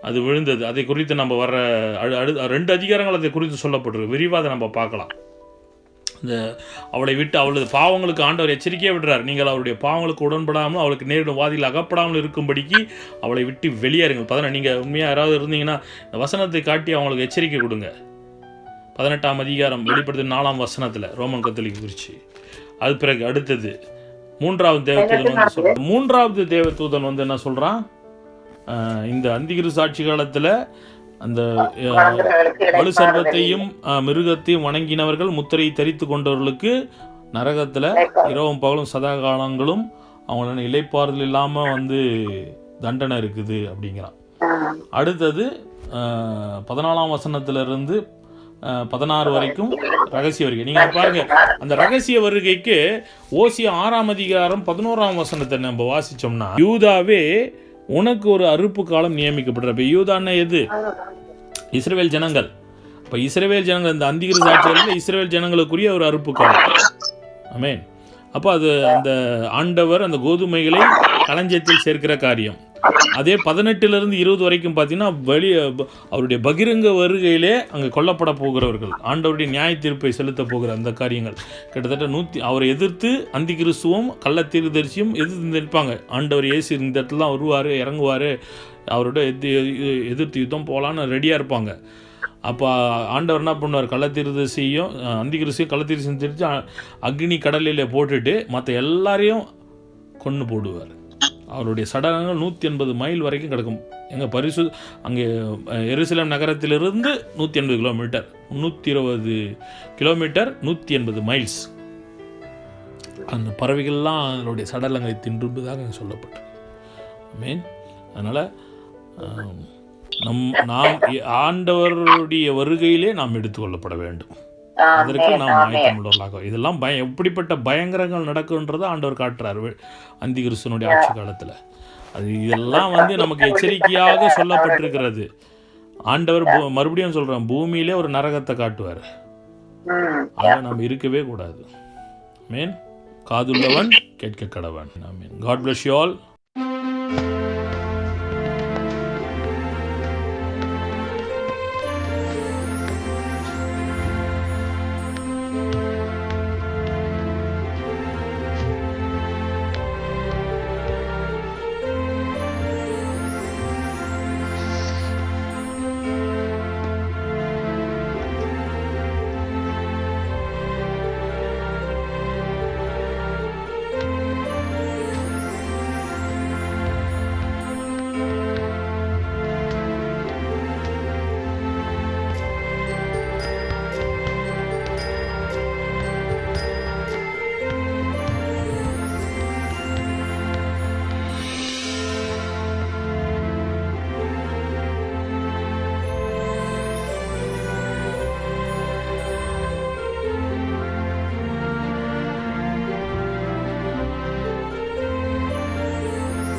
S2: அது விழுந்தது. அதை குறித்து நம்ம வர 2 அதிகாரங்கள் அதை குறித்து சொல்லப்பட்டிருக்கு. விரிவாக அதை நம்ம பார்க்கலாம். இந்த அவளை விட்டு அவளது பாவங்களுக்கு ஆண்டவர் எச்சரிக்கையாக விடுறார். நீங்கள் அவருடைய பாவங்களுக்கு உடன்படாமல் அவளுக்கு நேரிடும் வாதியில் அகப்படாமல் இருக்கும்படிக்கு அவளை விட்டு வெளியேறுங்கள். 18 நீங்கள் உண்மையாக யாராவது இருந்தீங்கன்னா இந்த வசனத்தை காட்டி அவங்களுக்கு எச்சரிக்கை கொடுங்க. 18ஆம் அதிகாரம் வெளிப்படுத்த 4ஆம் வசனத்தில் ரோமன் கத்தோலிக்க குறிச்சி. அது பிறகு அடுத்தது 3வது தேவதூதன் வந்து சொல்கிறான். 3வது தேவதூதன் வந்து என்ன சொல்கிறான், இந்த அந்திகிரு சாட்சி காலத்தில் அந்த வலு சர்வத்தையும் மிருகத்தையும் வணங்கினவர்கள் முத்திரையை தரித்து கொண்டவர்களுக்கு நரகத்தில் இரவும் பகலும் சதா காலங்களும் அவங்கள இலைப்பாறுதல் இல்லாமல் வந்து தண்டனை இருக்குது அப்படிங்கிறான். அடுத்தது 14ஆம் வசனத்திலிருந்து 16 வரைக்கும் ரகசிய வருகை. நீங்கள் பாருங்க, அந்த ரகசிய வருகைக்கு ஓசியா 6ஆம் அதிகாரம் 11ஆம் வசனத்தை நம்ம வாசித்தோம்னா, யூதாவே உனக்கு ஒரு அறுப்பு காலம் நியமிக்கப்படுற. இப்போ யூதான்னா எது? இஸ்ரவேல் ஜனங்கள். இப்போ இஸ்ரவேல் ஜனங்கள் இந்த அந்திகிரி சாட்சியில் இஸ்ரவேல் ஜனங்களுக்குரிய ஒரு அறுப்பு காலம். ஆமென். அப்போ அது அந்த ஆண்டவர் அந்த கோதுமைகளை களஞ்சியத்தில் சேர்க்கிற காரியம். அதே 18 20 வரைக்கும் பார்த்தீங்கன்னா அவருடைய பகிரங்க வருகையிலே அங்கே கொல்லப்பட போகிறவர்கள், ஆண்டவருடைய நியாய தீர்ப்பை செலுத்த போகிற அந்த காரியங்கள் கிட்டத்தட்ட அவரை எதிர்த்து அந்தி கிறிஸ்துவும் கள்ள தீர்க்கதரிசியும் எதிர்த்து நிற்பாங்க. ஆண்டவர் இயேசு இந்த இடத்துல தான் வருவார், இறங்குவார், அவரோட எதிர்த்து யுத்தம் போகலான்னு ரெடியாக இருப்பாங்க. அப்போ ஆண்டவர் என்ன பண்ணுவார், கள்ளத்தீர்க்கதரிசியும் அந்தி கிறிஸ்துவையும் கள்ளத்தீர்க்கதரிசியும் தெரிஞ்சு அக்னி கடலில் போட்டுட்டு மற்ற எல்லாரையும் கொன்று போடுவார். அவருடைய சடலங்கள் 180 மைல் வரைக்கும் கிடக்கும். எங்கள் அங்கே எருசலேம் நகரத்திலிருந்து 180 கிலோமீட்டர், 320 கிலோமீட்டர், 180 மைல்ஸ். அந்த பறவைகள்லாம் அதனுடைய சடலங்களை தின்றும்பதாக சொல்லப்பட்டு. மீன் அதனால் நாம் ஆண்டவருடைய வருகையிலே நாம் எடுத்துக்கொள்ளப்பட வேண்டும். அதற்கு நாம் ஆயத்தமுள்ளவர்களாக. இதெல்லாம் எப்படிப்பட்ட பயங்கரங்கள் நடக்குன்றதை ஆண்டவர் காட்டுறாரு அந்தி கிறிஸ்துவனுடைய ஆட்சி காலத்தில். அது இதெல்லாம் வந்து நமக்கு எச்சரிக்கையாக சொல்லப்பட்டிருக்கிறது. ஆண்டவர் மறுபடியும் சொல்கிறேன், பூமியிலே ஒரு நரகத்தை காட்டுவார். அதை நம்ம இருக்கவே கூடாது. ஆமென். காதுள்ளவன் கேட்க கடவன். ஆமென். God bless you all. Amen.